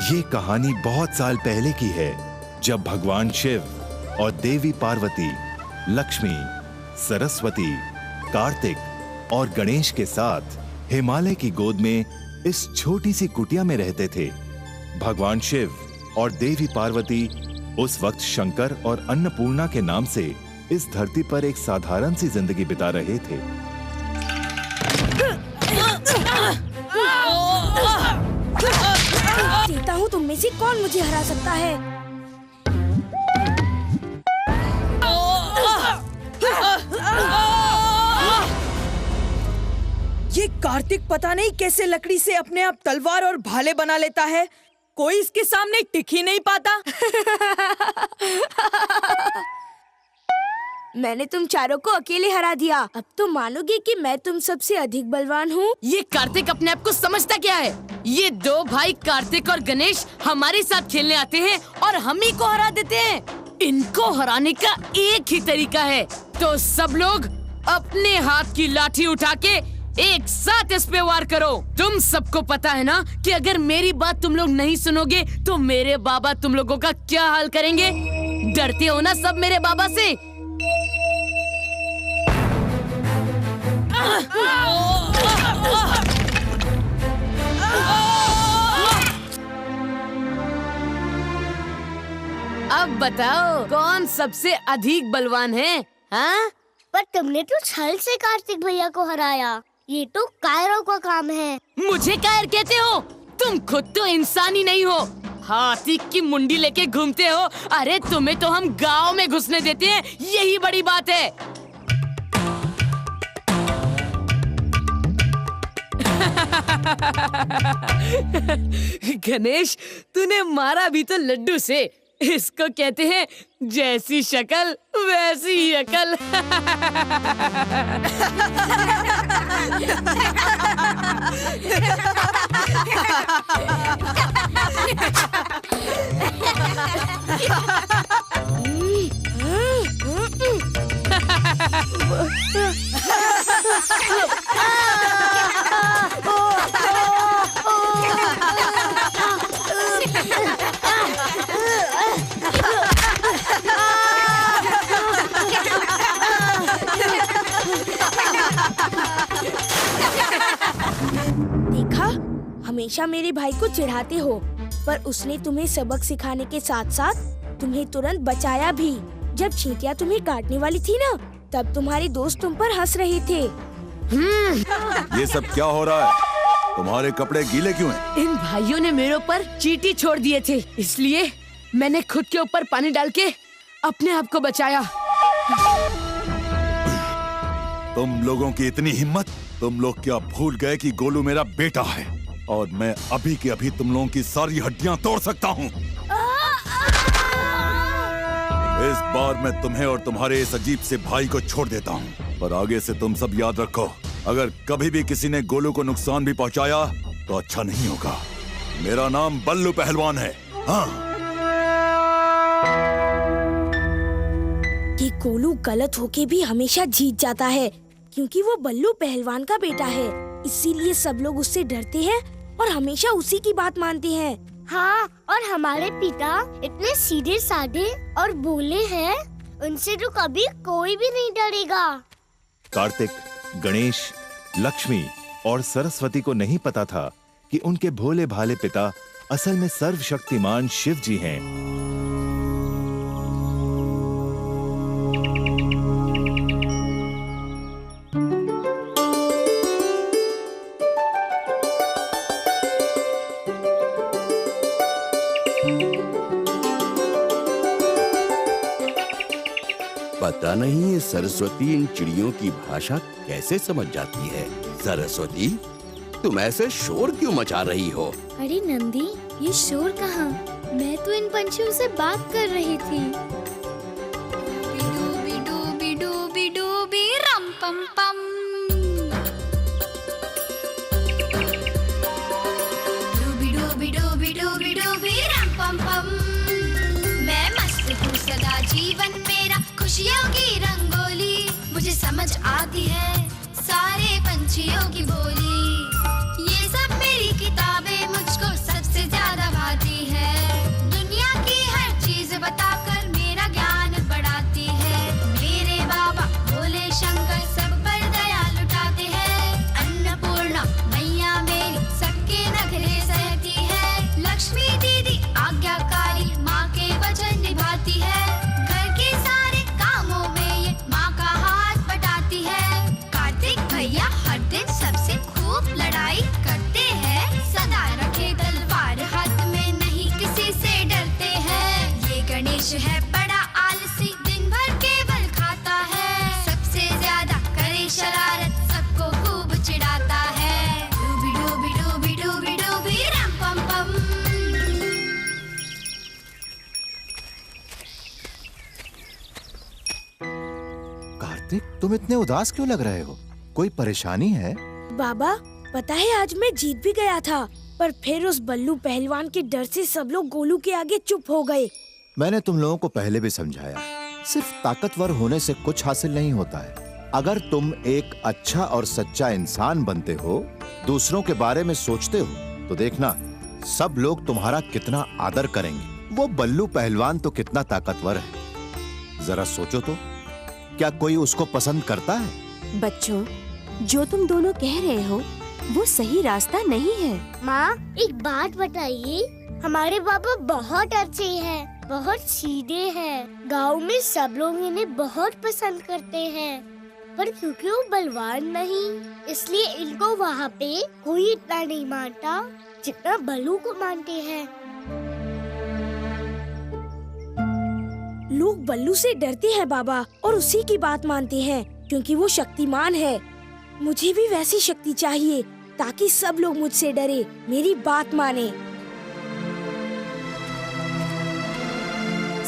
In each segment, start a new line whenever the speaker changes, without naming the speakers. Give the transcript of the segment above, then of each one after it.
ये कहानी बहुत साल पहले की है, जब भगवान शिव और देवी पार्वती, लक्ष्मी, सरस्वती, कार्तिक और गणेश के साथ हिमालय की गोद में इस छोटी सी कुटिया में रहते थे। भगवान शिव और देवी पार्वती उस वक्त शंकर और अन्नपूर्णा के नाम से इस धरती पर एक साधारण सी जिंदगी बिता रहे थे।
देखता हूँ तुम में से कौन मुझे हरा सकता है।
ये कार्तिक पता नहीं कैसे लकड़ी से अपने आप तलवार और भाले बना लेता है। कोई इसके सामने टिक ही नहीं पाता।
मैंने तुम चारों को अकेले हरा दिया। अब तो मानोगे कि मैं तुम सबसे अधिक बलवान हूँ।
ये कार्तिक अपने आप को समझता क्या है? ये दो भाई कार्तिक और गणेश हमारे साथ खेलने आते हैं और हम ही को हरा देते हैं। इनको हराने का एक ही तरीका है, तो सब लोग अपने हाथ की लाठी उठा के एक साथ इस पे वार करो। तुम सबको पता है ना कि अगर मेरी बात तुम लोग नहीं सुनोगे तो मेरे बाबा तुम लोगों का क्या हाल करेंगे। डरते हो ना सब मेरे बाबा से? अब बताओ कौन सबसे अधिक बलवान है? हाँ?
पर तुमने तो छल से कार्तिक भैया को हराया। ये तो कायरों का काम है।
मुझे कायर कहते हो? तुम खुद तो इंसान ही नहीं हो, हाथी की मुंडी लेके घूमते हो। अरे तुम्हें तो हम गांव में घुसने देते हैं, यही बड़ी बात है। गणेश, तूने मारा भी तो लड्डू से। इसको कहते हैं जैसी शक्ल वैसी ही अकल।
देखा, हमेशा मेरे भाई को चिढ़ाते हो, पर उसने तुम्हें सबक सिखाने के साथ साथ तुम्हें तुरंत बचाया भी। जब चींटियां तुम्हें काटने वाली थी ना, तब तुम्हारे दोस्त तुम पर हंस रहे थे।
ये सब क्या हो रहा है? तुम्हारे कपड़े गीले क्यों हैं?
इन भाइयों ने मेरे ऊपर चींटी छोड़ दिए थे, इसलिए मैंने खुद के ऊपर पानी डाल के अपने आप को बचाया।
तुम लोगों की इतनी हिम्मत! तुम लोग क्या भूल गए कि गोलू मेरा बेटा है और मैं अभी के अभी तुम लोगों की सारी हड्डियां तोड़ सकता हूँ। इस बार मैं तुम्हें और तुम्हारे इस अजीब से भाई को छोड़ देता हूँ, पर आगे से तुम सब याद रखो, अगर कभी भी किसी ने गोलू को नुकसान भी पहुँचाया तो अच्छा नहीं होगा। मेरा नाम बल्लू पहलवान है। हाँ।
ये गोलू गलत होके भी हमेशा जीत जाता है, क्योंकि वो बल्लू पहलवान का बेटा है। इसीलिए सब लोग उससे डरते हैं और हमेशा उसी की बात मानते हैं।
हाँ, और हमारे पिता इतने सीधे साधे और भोले हैं, उनसे तो कभी कोई भी नहीं डरेगा।
कार्तिक, गणेश, लक्ष्मी और सरस्वती को नहीं पता था कि उनके भोले भाले पिता असल में सर्वशक्तिमान शिव जी हैं।
पता नहीं ये सरस्वती इन चिड़ियों की भाषा कैसे समझ जाती है। सरस्वती, तुम ऐसे शोर क्यों मचा रही हो?
अरे नंदी, ये शोर कहाँ? मैं तो इन पंछियों से बात कर रही थी।
डूबी डूबी डूबी डूबी रम पम पम। डूबी डूबी डूबी डूबी डूबी रम पम पम। मैं मस्त हूँ सदा, जीवन मेरा खुशियों की रंगोली। मुझे समझ आती है सारे पंछियों की बोली। ये सब मेरी किताबें मुझको सबसे ज्यादा भाती
कार्तिक, तुम इतने उदास क्यों लग रहे हो? कोई परेशानी है?
बाबा, पता है आज मैं जीत भी गया था, पर फिर उस बल्लू पहलवान के डर से सब लोग गोलू के आगे चुप हो गए।
मैंने तुम लोगों को पहले भी समझाया, सिर्फ ताकतवर होने से कुछ हासिल नहीं होता है। अगर तुम एक अच्छा और सच्चा इंसान बनते हो, दूसरों के बारे में सोचते हो, तो देखना सब लोग तुम्हारा कितना आदर करेंगे। वो बल्लू पहलवान तो कितना ताकतवर है, जरा सोचो तो, क्या कोई उसको पसंद करता है?
बच्चों, जो तुम दोनों कह रहे हो वो सही रास्ता नहीं है।
माँ, एक बात बताइए, हमारे पापा बहुत अच्छे हैं, बहुत सीधे हैं। गांव में सब लोग इन्हें बहुत पसंद करते हैं, पर क्योंकि वो बलवान नहीं, इसलिए इनको वहाँ पे कोई इतना नहीं मानता जितना बल्लू को मानते हैं।
लोग बल्लू से डरते हैं बाबा, और उसी की बात मानते हैं क्योंकि वो शक्तिमान है। मुझे भी वैसी शक्ति चाहिए ताकि सब लोग मुझसे डरे, मेरी बात माने।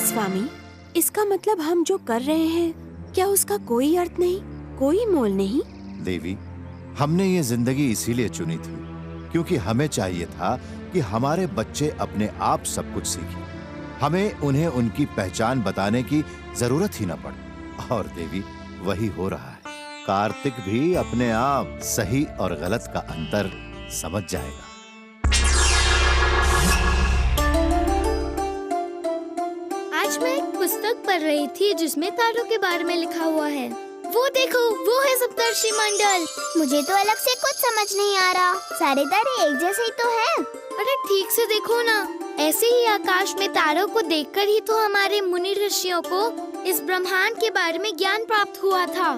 स्वामी, इसका मतलब हम जो कर रहे हैं, क्या उसका कोई अर्थ नहीं, कोई मोल नहीं?
देवी, हमने ये जिंदगी इसीलिए चुनी थी क्योंकि हमें चाहिए था कि हमारे बच्चे अपने आप सब कुछ सीखें। हमें उन्हें उनकी पहचान बताने की जरूरत ही न पड़े, और देवी वही हो रहा है। कार्तिक भी अपने आप सही और गलत का अंतर समझ जाएगा।
आज मैं एक पुस्तक पढ़ रही थी जिसमें तारों के बारे में लिखा हुआ है। वो देखो, वो है सप्तर्षि मंडल। मुझे तो अलग से कुछ समझ नहीं आ रहा, सारे तारे एक जैसे ही तो हैं। अरे ठीक से देखो ना, ऐसे ही आकाश में तारों को देखकर ही तो हमारे मुनि ऋषियों को इस ब्रह्मांड के बारे में ज्ञान प्राप्त हुआ था।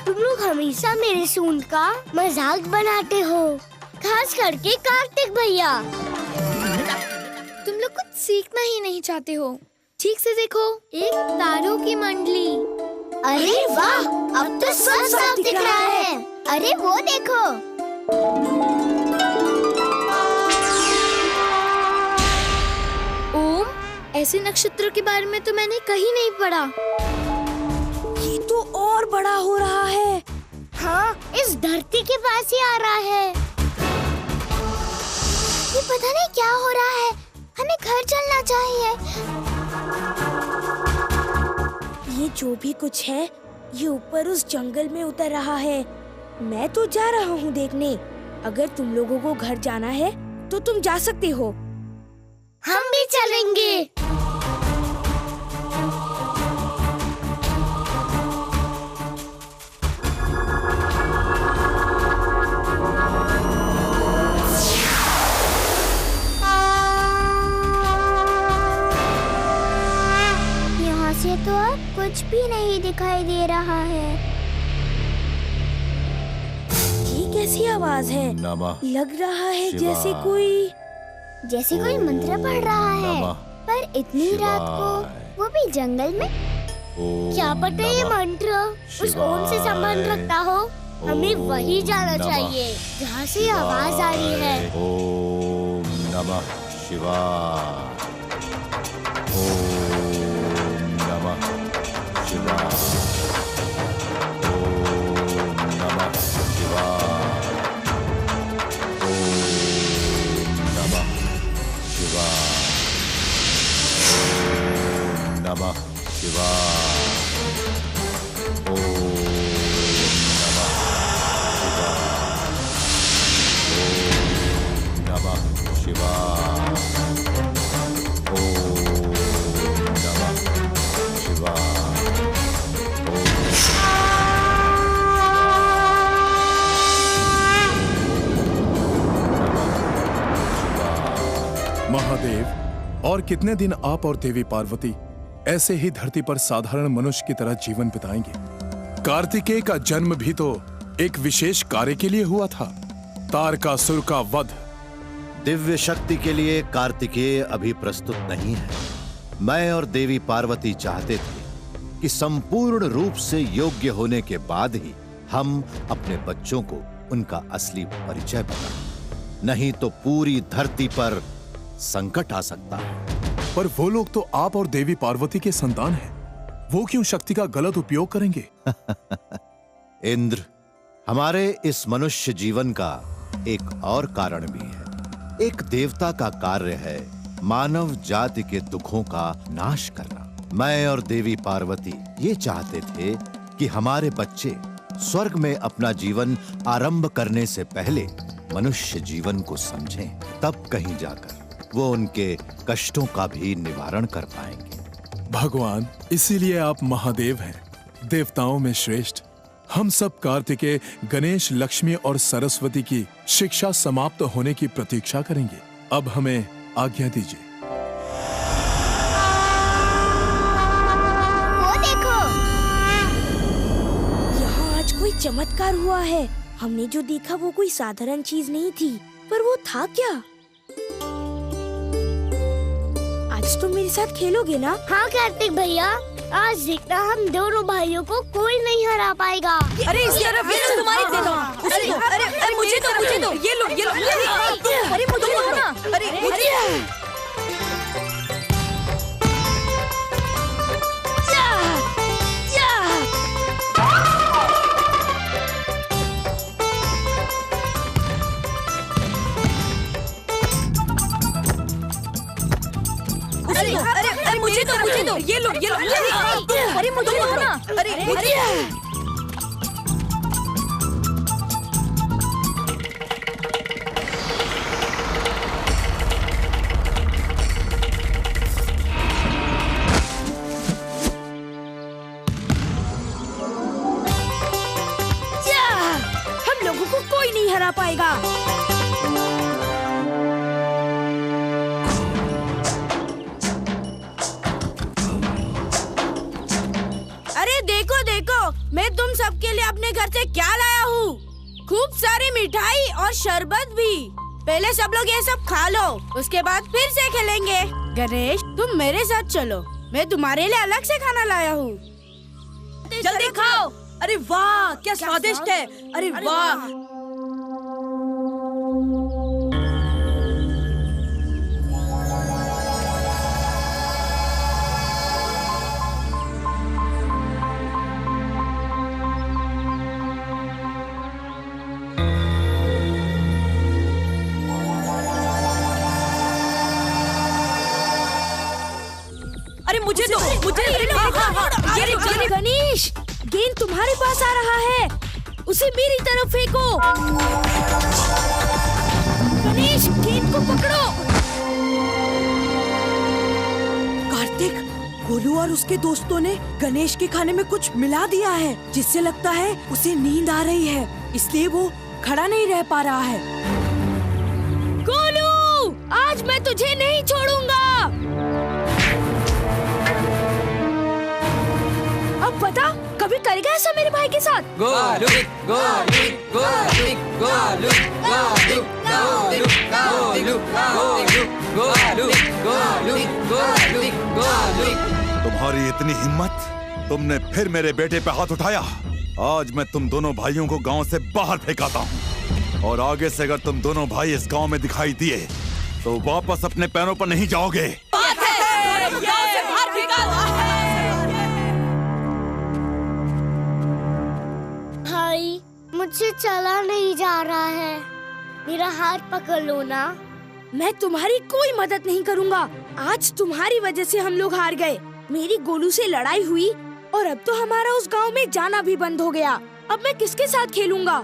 तुम लोग हमेशा मेरे सूंड का मजाक बनाते हो, खास करके कार्तिक भैया। तुम लोग कुछ सीखना ही नहीं चाहते हो। ठीक से देखो, एक तारों की मंडली। अरे वाह, अब तो सब साफ दिख रहा है। अरे वो देखो, ओम, ऐसे नक्षत्र के बारे में तो मैंने कहीं नहीं पढ़ा।
ये तो और बड़ा हो रहा है।
हाँ, इस धरती के पास ही आ रहा है। ये पता नहीं क्या हो रहा है, हमें घर चलना चाहिए।
ये जो भी कुछ है, ये ऊपर उस जंगल में उतर रहा है। मैं तो जा रहा हूँ देखने। अगर तुम लोगों को घर जाना है तो तुम जा सकते हो।
हम भी चलेंगे। यहाँ से तो अब कुछ भी नहीं दिखाई दे रहा है।
ये कैसी आवाज है?
नमः
लग रहा है
शिवाय।
जैसे कोई मंत्र पढ़ रहा है,
नमः
पर इतनी रात को, वो भी जंगल में। क्या पता ये मंत्र उस ओम से संबंध रखता हो। हमें वही जाना चाहिए जहाँ से आवाज आ रही है।
ओम नमः शिवाय। ओम नमः शिवाय। ओम नमः शिवाय। ओम नमः शिवाय। ओम नमः शिवाय।
महादेव, और कितने दिन आप और देवी पार्वती ऐसे ही धरती पर साधारण मनुष्य की तरह जीवन बिताएंगे। कार्तिकेय का जन्म भी तो एक विशेष कार्य के लिए हुआ था, तारकासुर का वध।
दिव्य शक्ति के लिए कार्तिकेय अभी प्रस्तुत नहीं है। मैं और देवी पार्वती चाहते थे कि संपूर्ण रूप से योग्य होने के बाद ही हम अपने बच्चों को उनका असली परिचय बताएं, नहीं तो पूरी धरती पर संकट आ सकता है।
पर वो लोग तो आप और देवी पार्वती के संतान हैं, वो क्यों शक्ति का गलत उपयोग करेंगे?
इंद्र, हमारे इस मनुष्य जीवन का एक और कारण भी है। एक देवता का कार्य है मानव जाति के दुखों का नाश करना। मैं और देवी पार्वती ये चाहते थे कि हमारे बच्चे स्वर्ग में अपना जीवन आरंभ करने से पहले मनुष्य जीवन को समझें, तब कहीं जाकर वो उनके कष्टों का भी निवारण कर पाएंगे।
भगवान, इसीलिए आप महादेव हैं, देवताओं में श्रेष्ठ। हम सब कार्तिकेय, गणेश, लक्ष्मी और सरस्वती की शिक्षा समाप्त होने की प्रतीक्षा करेंगे। अब हमें आज्ञा दीजिए।
वो देखो,
यहाँ आज कोई चमत्कार हुआ है। हमने जो देखा वो कोई साधारण चीज नहीं थी, पर वो था क्या? आज तुम मेरे साथ खेलोगे ना?
हाँ कार्तिक भैया, आज देखना हम दोनों भाइयों को कोई नहीं हरा पाएगा।
अरे इस तरफ, ये तुम्हारी देना। अरे मुझे दो, ये लो। अरे मुझे दो ना। अरे मुझे दो, ये लो। अरे मुझे दो ना। अरे
हम लोगों को कोई नहीं हरा पाएगा। देखो, मैं तुम सबके लिए अपने घर से क्या लाया हूँ। खूब सारी मिठाई और शरबत भी। पहले सब लोग ये सब खा लो, उसके बाद फिर से खेलेंगे। गणेश, तुम मेरे साथ चलो, मैं तुम्हारे लिए अलग से खाना लाया हूँ।
जल्दी खाओ। अरे वाह, क्या स्वादिष्ट है। अरे वाह। मुझे दो।
ये गणेश, गेंद तुम्हारे पास आ रहा है, उसे मेरी तरफ फेंको। गणेश, गेंद को पकड़ो।
कार्तिक, गोलू और उसके दोस्तों ने गणेश के खाने में कुछ मिला दिया है, जिससे लगता है उसे नींद आ रही है, इसलिए वो खड़ा नहीं रह पा रहा है।
गोलू, आज मैं तुझे नहीं छोड़ूंगा। अब बता, कभी करेगा ऐसा मेरे भाई के साथ?
गोलू, गोलू, गोलू, गोलू, गोलू, गोलू, गोलू, गोलू, गोलू, गोलू, गोलू, गोलू।
तुम्हारी इतनी हिम्मत, तुमने फिर मेरे बेटे पे हाथ उठाया। आज मैं तुम दोनों भाइयों को गांव से बाहर फेंकाता हूँ, और आगे से अगर तुम दोनों भाई इस गांव में दिखाई दिए तो वापस अपने पैरों पर नहीं जाओगे।
भाई, मुझसे चला नहीं जा रहा है, मेरा हाथ पकड़ लो ना।
मैं तुम्हारी कोई मदद नहीं करूँगा। आज तुम्हारी वजह से हम लोग हार गए। मेरी गोलू से लड़ाई हुई और अब तो हमारा उस गांव में जाना भी बंद हो गया। अब मैं किसके साथ खेलूंगा?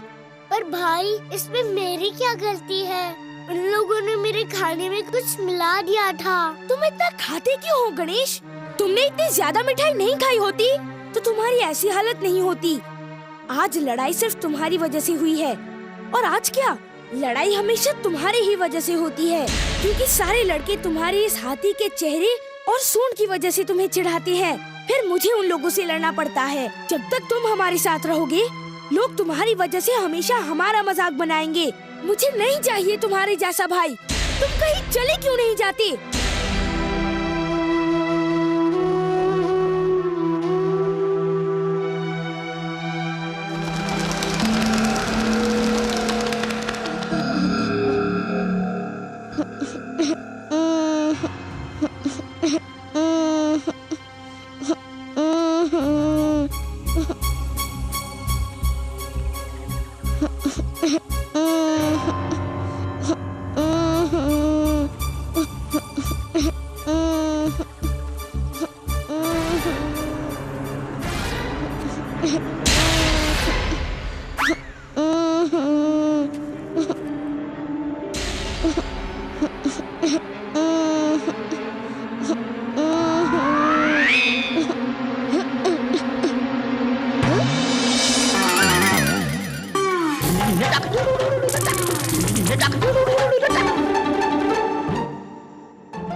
पर भाई, इसमें मेरी क्या गलती है? उन लोगों ने मेरे खाने में कुछ मिला दिया था।
तुम इतना खाते क्यों हो गणेश? तुमने इतनी ज्यादा मिठाई नहीं खाई होती तो तुम्हारी ऐसी हालत नहीं होती। आज लड़ाई सिर्फ तुम्हारी वजह से हुई है। और आज क्या, लड़ाई हमेशा तुम्हारी ही वजह से होती है, क्योंकि सारे लड़के तुम्हारे इस हाथी के चेहरे और सूंड की वजह से तुम्हें चिढ़ाते हैं। फिर मुझे उन लोगों से लड़ना पड़ता है। जब तक तुम हमारे साथ रहोगे, लोग तुम्हारी वजह से हमेशा हमारा मजाक बनाएंगे। मुझे नहीं चाहिए तुम्हारे जैसा भाई। तुम कहीं चले क्यों नहीं जाते?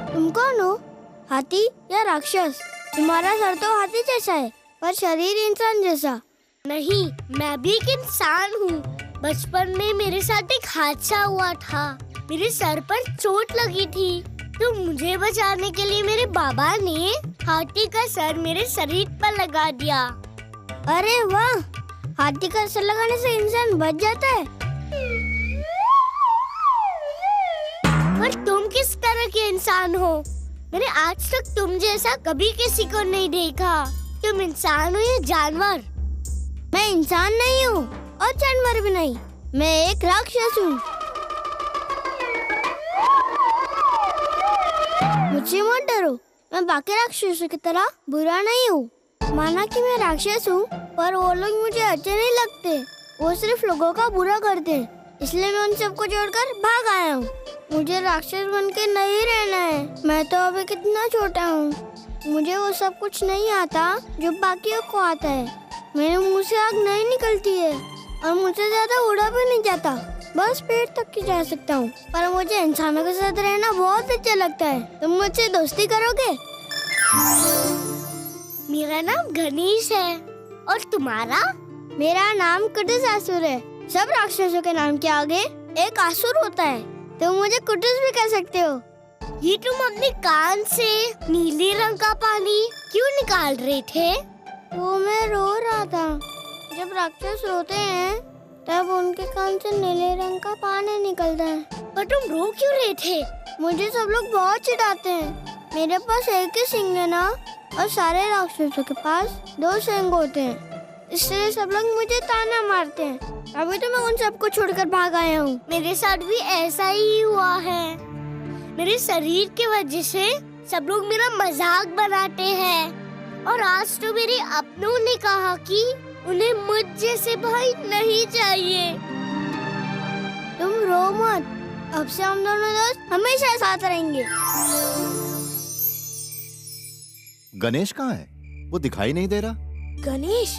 तुम कौन हो? हाथी या राक्षस? तुम्हारा सर तो हाथी जैसा है पर शरीर इंसान जैसा। नहीं, मैं भी एक इंसान हूँ। बचपन में मेरे साथ एक हादसा हुआ था। मेरे सर पर चोट लगी थी, तो मुझे बचाने के लिए मेरे बाबा ने हाथी का सर मेरे शरीर पर लगा दिया। अरे वाह, हाथी का सर लगाने से इंसान बच जाता है। पर तुम किस तरह के इंसान हो? मैंने आज तक तुम जैसा कभी किसी को नहीं देखा। तुम इंसान हो या जानवर? मैं इंसान नहीं हूँ और जानवर भी नहीं। मैं एक राक्षस हूँ। मुझसे मत डरो, मैं बाकी राक्षसों की तरह बुरा नहीं हूँ। माना कि मैं राक्षस हूँ, पर वो लोग मुझे अच्छे नहीं लगते। वो सिर्फ लोगों का बुरा करते हैं, इसलिए मैं उन सबको जोड़कर भाग आया हूँ। मुझे राक्षस बन के नहीं रहना है। मैं तो अभी कितना छोटा हूँ। मुझे वो सब कुछ नहीं आता जो बाकियों को आता है। मेरे मुंह से आग नहीं निकलती है और मुझसे ज्यादा उड़ा भी नहीं जाता। बस पेट तक ही जा सकता हूँ। पर मुझे इंसानों के साथ रहना बहुत अच्छा लगता है। तुम मुझसे दोस्ती करोगे? मेरा नाम गणेश है। और तुम्हारा? मेरा नाम कुटुसासुर है। सब राक्षसों के नाम के आगे एक असुर होता है। तुम मुझे कुटुस भी कह सकते हो। ये तुम अपने कान से नीले रंग का पानी क्यों निकाल रहे थे? वो मैं रो रहा था। जब राक्षस रोते हैं तब उनके कान से नीले रंग का पानी निकलता है। पर तुम रो क्यों रहे थे? मुझे सब लोग बहुत चिढ़ाते हैं। मेरे पास एक ही सींग है ना, और सारे राक्षसों के पास 2 सींग होते हैं। इसलिए सब लोग मुझे ताना मारते हैं। अभी तो मैं उन सबको छोड़कर भाग आया हूँ। मेरे साथ भी ऐसा ही हुआ है। मेरे शरीर की वजह से सब लोग मेरा मजाक बनाते हैं। और आज तो मेरे अपनों ने कहा कि उन्हें मुझ जैसे भाई नहीं चाहिए। तुम रो मत, अब से हम दोनों दोस्त हमेशा साथ रहेंगे।
गणेश कहाँ है? वो दिखाई नहीं दे रहा।
गणेश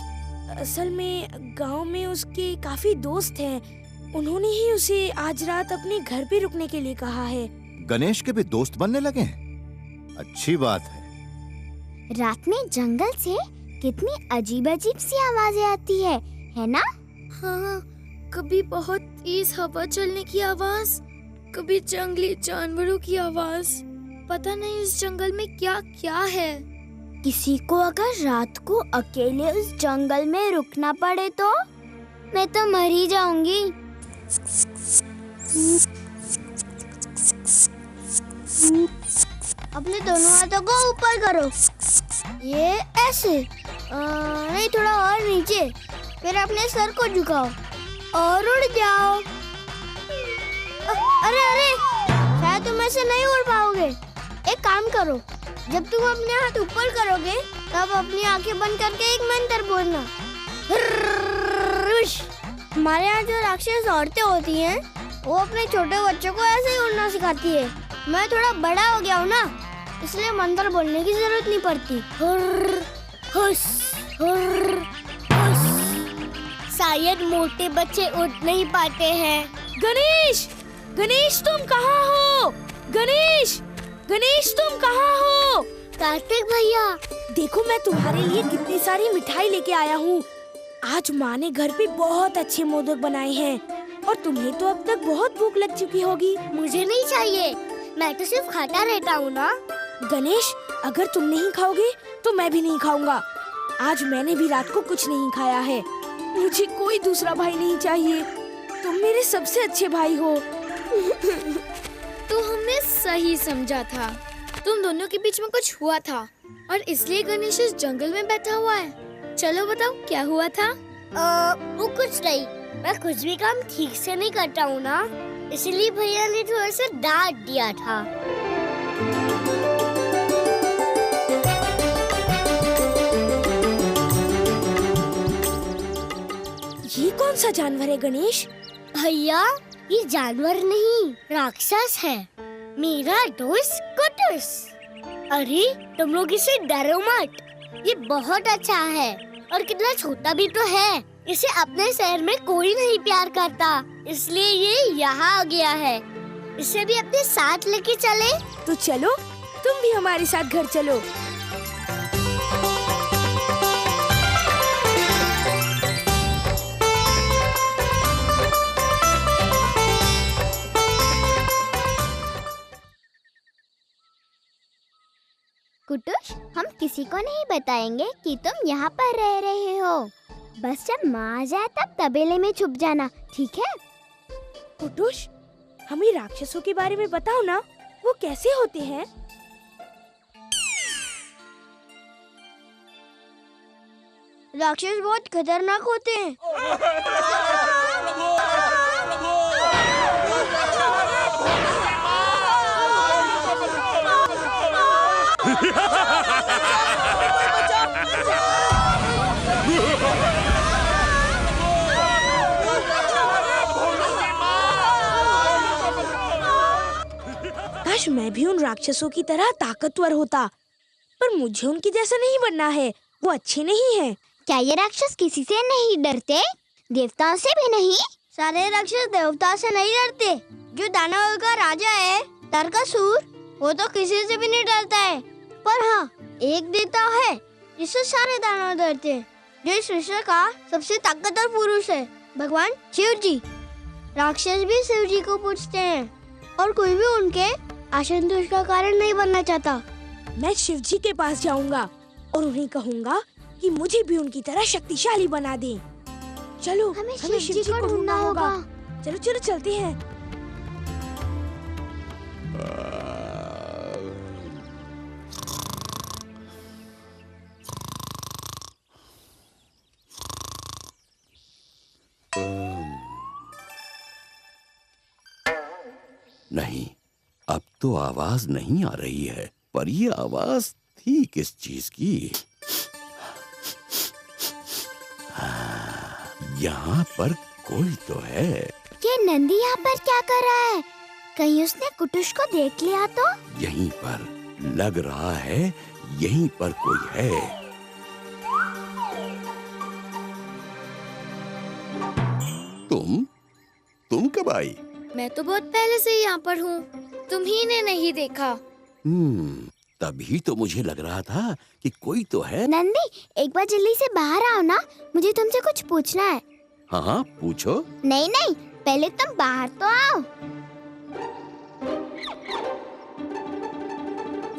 असल में गांव में उसके काफी दोस्त हैं। उन्होंने ही उसे आज रात अपने घर पे रुकने के लिए कहा है।
गणेश के भी दोस्त बनने लगे हैं? अच्छी बात है।
रात में जंगल से कितनी अजीब-अजीब सी आवाजें आती है ना?
हाँ, कभी बहुत तेज हवा चलने की आवाज, कभी जंगली जानवरों की आवाज। पता नहीं इस जंगल में क्या क्या है।
किसी को अगर रात को अकेले उस जंगल में रुकना पड़े तो मैं तो मर ही जाऊंगी। अपने दोनों हाथों को ऊपर करो। ये ऐसे नहीं, थोड़ा और नीचे। फिर अपने सर को झुकाओ और उड़ जाओ। अरे अरे, शायद तुम ऐसे नहीं उड़ पाओगे। एक काम करो, जब तुम अपने हाथ ऊपर करोगे तब अपनी आंखें बंद करके एक मंत्र बोलना। हमारे यहाँ जो राक्षस औरतें होती हैं, वो अपने छोटे बच्चों को ऐसे ही उड़ना सिखाती है। मैं थोड़ा बड़ा हो गया हूँ ना, इसलिए मंत्र बोलने की जरूरत नहीं पड़ती। हुस, हुर, हुस। शायद मोटे बच्चे उड़ नहीं पाते हैं।
गणेश, गणेश तुम कहाँ हो? गणेश, गणेश तुम कहाँ हो?
कार्तिक भैया,
देखो मैं तुम्हारे लिए कितनी सारी मिठाई लेके आया हूँ। आज माँ ने घर पे बहुत अच्छे मोदक बनाए हैं और तुम्हें तो अब तक बहुत भूख लग चुकी होगी।
मुझे नहीं चाहिए, मैं तो सिर्फ खाता रहता हूँ ना।
गणेश, अगर तुम नहीं खाओगे तो मैं भी नहीं खाऊंगा। आज मैंने भी रात को कुछ नहीं खाया है। मुझे कोई दूसरा भाई नहीं चाहिए। तुम मेरे सबसे अच्छे भाई हो।
तो हमने सही समझा था। तुम दोनों के बीच में कुछ हुआ था और इसलिए गणेश इस जंगल में बैठा हुआ है। चलो बताओ क्या हुआ था?
वो कुछ नहीं, मैं कुछ भी काम ठीक से नहीं करता हूँ ना, इसलिए भैया ने थोड़ा सा डांट दिया था।
ये कौन सा जानवर है गणेश?
भैया, ये जानवर नहीं, राक्षस है, मेरा दोस्त कुटुस। अरे तुम लोग इसे डरो मत, ये बहुत अच्छा है और कितना छोटा भी तो है। इसे अपने शहर में कोई नहीं प्यार करता, इसलिए ये यहाँ आ गया है। इसे भी अपने साथ लेके चले?
तो चलो, तुम भी हमारे साथ घर चलो।
कुटुस, हम किसी को नहीं बताएंगे कि तुम यहाँ पर रह रहे हो। बस जब माँ आ जाए तब तबेले में छुप जाना, ठीक है?
कुटुस, हमें राक्षसों के बारे में बताओ ना, वो कैसे होते हैं?
राक्षस बहुत खतरनाक होते हैं।
काश मैं भी उन राक्षसों की तरह ताकतवर होता, पर मुझे उनकी जैसा नहीं बनना है। वो अच्छे नहीं हैं।
क्या ये राक्षस किसी से नहीं डरते? देवताओं से भी नहीं? सारे राक्षस देवताओं से नहीं डरते। जो दानवों का राजा है, तारकासुर, वो तो किसी से भी नहीं डरता है। पर हाँ, एक देवता है जिससे सारे दानव डरते हैं, जो इस विश्व का सबसे ताकतवर पुरुष है, भगवान शिव जी। राक्षस भी शिव जी को पूछते हैं और कोई भी उनके असंतोष का कारण नहीं बनना चाहता।
मैं शिव जी के पास जाऊंगा और उन्हें कहूंगा कि मुझे भी उनकी तरह शक्तिशाली बना दें। चलो, हमें शिव जी को ढूंढना होगा। चलो चलो चलते हैं।
नहीं, अब तो आवाज नहीं आ रही है, पर ये आवाज थी किस चीज की? यहाँ पर कोई तो है।
ये नंदी यहाँ पर क्या कर रहा है? कहीं उसने कुटुस को देख लिया तो?
यहीं पर लग रहा है, यहीं पर कोई है। तुम कब आई?
मैं तो बहुत पहले से यहाँ पर हूँ, तुम्ही ने नहीं देखा।
तभी तो मुझे लग रहा था कि कोई तो है।
नंदी, एक बार जल्दी से बाहर आओ ना, मुझे तुमसे कुछ पूछना है।
हाँ, पूछो।
नहीं नहीं, पहले तुम बाहर तो आओ।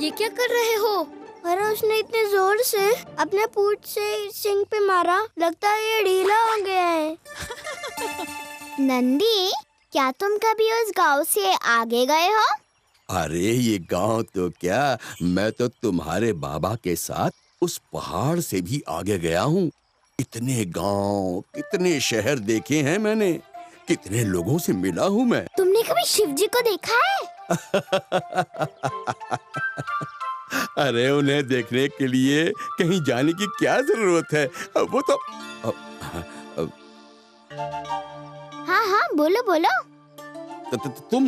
ये क्या कर रहे हो?
अरे उसने इतने जोर से अपने पूंछ से सिंग पे मारा, लगता है ये ढीला हो गया है। नंदी, क्या तुम कभी उस गांव से आगे गए हो?
अरे ये गांव तो क्या, मैं तो तुम्हारे बाबा के साथ उस पहाड़ से भी आगे गया हूँ। इतने गांव, कितने शहर देखे हैं मैंने, कितने लोगों से मिला हूँ मैं।
तुमने कभी शिव जी को देखा है?
अरे उन्हें देखने के लिए कहीं जाने की क्या जरूरत है? वो तो
हाँ हाँ, बोलो बोलो।
तुम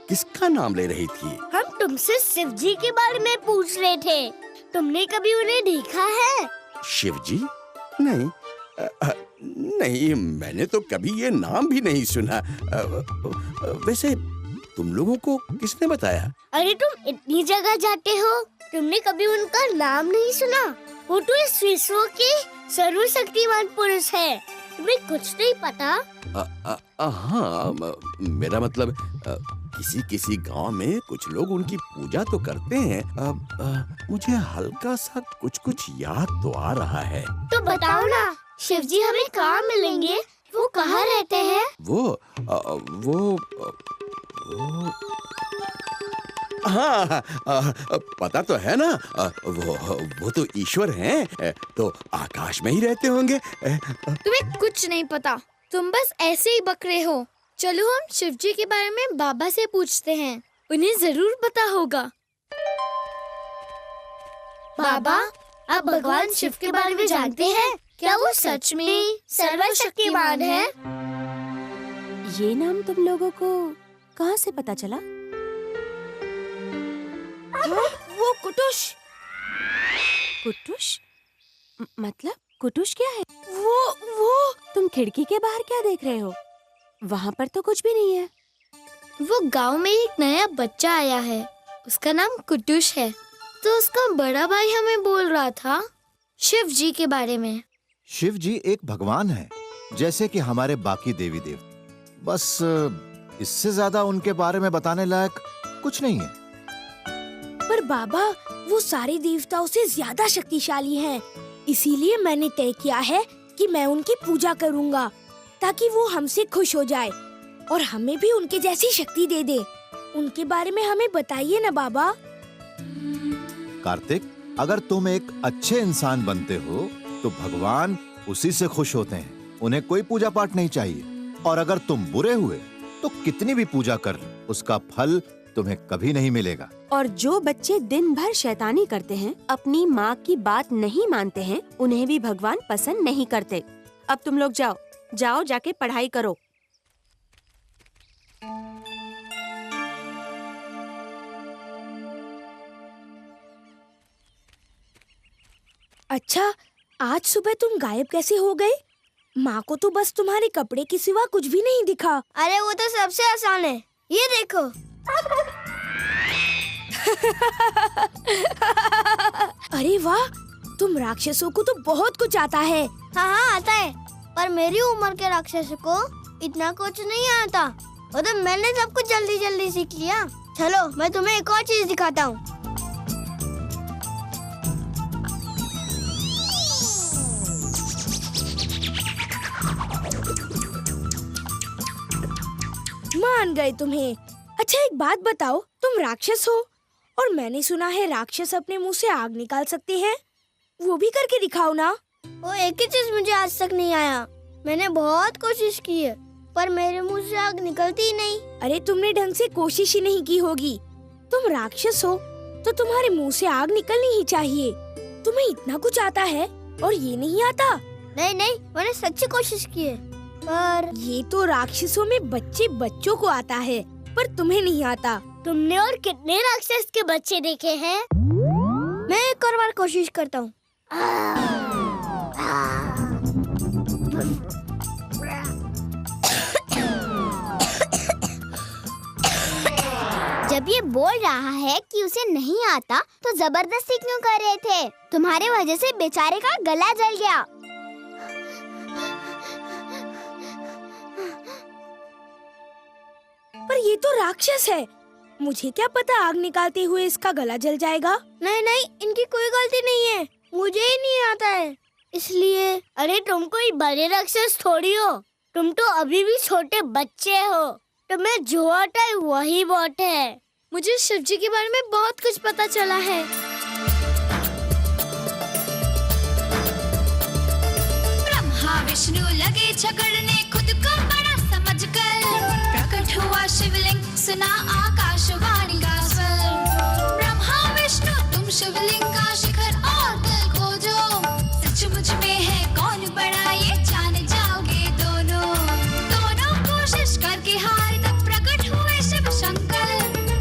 किसका नाम ले रही थी?
हम तुमसे शिव जी के बारे में पूछ रहे थे। तुमने कभी उन्हें देखा है?
शिव जी? नहीं, नहीं, मैंने तो कभी ये नाम भी नहीं सुना। वैसे तुम लोगों को किसने बताया?
अरे तुम इतनी जगह जाते हो, तुमने कभी उनका नाम नहीं सुना? वो तो इस विश्व के सर्वशक्तिमान पुरुष है। तुम्हें कुछ नहीं पता?
हाँ, मेरा मतलब किसी किसी गांव में कुछ लोग उनकी पूजा तो करते हैं। मुझे हल्का सा कुछ याद तो आ रहा है।
तो बताओ ना, शिव जी हमें कहाँ मिलेंगे? वो कहाँ रहते हैं?
वो हाँ, पता तो है ना, वो तो ईश्वर हैं, तो आकाश में ही रहते होंगे।
तुम्हें कुछ नहीं पता, तुम बस ऐसे ही बक रहे हो। चलो हम शिव जी के बारे में बाबा से पूछते हैं, उन्हें जरूर पता होगा। बाबा, आप भगवान शिव के बारे में जानते हैं? क्या वो सच में सर्वशक्तिमान है?
ये नाम तुम लोगों को कहाँ से पता चला?
वो कुटुश।
कुटुश? मतलब कुटुश क्या है?
वो
तुम खिड़की के बाहर क्या देख रहे हो? वहाँ पर तो कुछ भी नहीं है।
वो गांव में एक नया बच्चा आया है, उसका नाम कुटुश है। तो उसका बड़ा भाई हमें बोल रहा था शिव जी के बारे में।
शिव जी एक भगवान है, जैसे कि हमारे बाकी देवी देवता। बस इससे ज्यादा उनके बारे में बताने लायक कुछ नहीं है।
पर बाबा, वो सारे देवताओं से ज्यादा शक्तिशाली हैं। इसीलिए मैंने तय किया है कि मैं उनकी पूजा करूंगा, ताकि वो हमसे खुश हो जाए और हमें भी उनके जैसी शक्ति दे दे। उनके बारे में हमें बताइए ना बाबा।
कार्तिक, अगर तुम एक अच्छे इंसान बनते हो तो भगवान उसी से खुश होते हैं। उन्हें कोई पूजा पाठ नहीं चाहिए। और अगर तुम बुरे हुए तो कितनी भी पूजा कर लो, उसका फल तुम्हें कभी नहीं मिलेगा।
और जो बच्चे दिन भर शैतानी करते हैं, अपनी माँ की बात नहीं मानते हैं, उन्हें भी भगवान पसंद नहीं करते। अब तुम लोग जाओ जाके पढ़ाई करो।
अच्छा, आज सुबह तुम गायब कैसे हो गए? माँ को तो बस तुम्हारे कपड़े के सिवा कुछ भी नहीं दिखा।
अरे वो तो सबसे आसान है, ये देखो।
अरे वाह, तुम राक्षसों को तो बहुत कुछ आता है।
हाँ आता है, पर मेरी उम्र के राक्षसों को इतना कुछ नहीं आता। वो तो मैंने सब कुछ जल्दी जल्दी सीख लिया। चलो मैं तुम्हें एक और चीज दिखाता हूँ।
मान गए तुम्हें। अच्छा एक बात बताओ, तुम राक्षस हो और मैंने सुना है राक्षस अपने मुंह से आग निकाल सकते हैं। वो भी करके दिखाओ ना।
वो एक ही चीज मुझे आज तक नहीं आया। मैंने बहुत कोशिश की है, पर मेरे मुंह से आग निकलती ही नहीं।
अरे तुमने ढंग से कोशिश ही नहीं की होगी। तुम राक्षस हो तो तुम्हारे मुंह से आग निकलनी ही चाहिए। तुम्हें इतना कुछ आता है और ये नहीं आता?
नहीं नहीं, मैंने सच्ची कोशिश की है। पर
ये तो राक्षसों में बच्चों को आता है, पर तुम्हें नहीं आता।
तुमने और कितने राक्षस के बच्चे देखे हैं? मैं एक और बार कोशिश करता हूँ। जब ये बोल रहा है कि उसे नहीं आता, तो जबरदस्ती क्यों कर रहे थे? तुम्हारे वजह से बेचारे का गला जल गया।
पर ये तो राक्षस है, मुझे क्या पता आग निकालते हुए इसका गला जल जाएगा।
नहीं नहीं, इनकी कोई गलती नहीं है, मुझे ही नहीं आता है इसलिए। अरे तुम कोई बड़े राक्षस थोड़ी हो, तुम तो अभी भी छोटे बच्चे हो। तुम्हें जो आता है वही बहुत है।
मुझे शिव जी के बारे में बहुत कुछ पता चला है।
ब्रह्मा विष्णु लगे झगड़ने, खुद को बड़ा समझकर प्रकट हुआ शिवलिंग, सुना आकाशवाणी का स्वर। ब्रह्मा विष्णु तुम शिवलिंग का शिखर और दिल खोजो, सचमुच में है कौन बड़ा ये जान जाओगे दोनों। दोनों कोशिश करके हार तब प्रकट हुए शिव शंकर,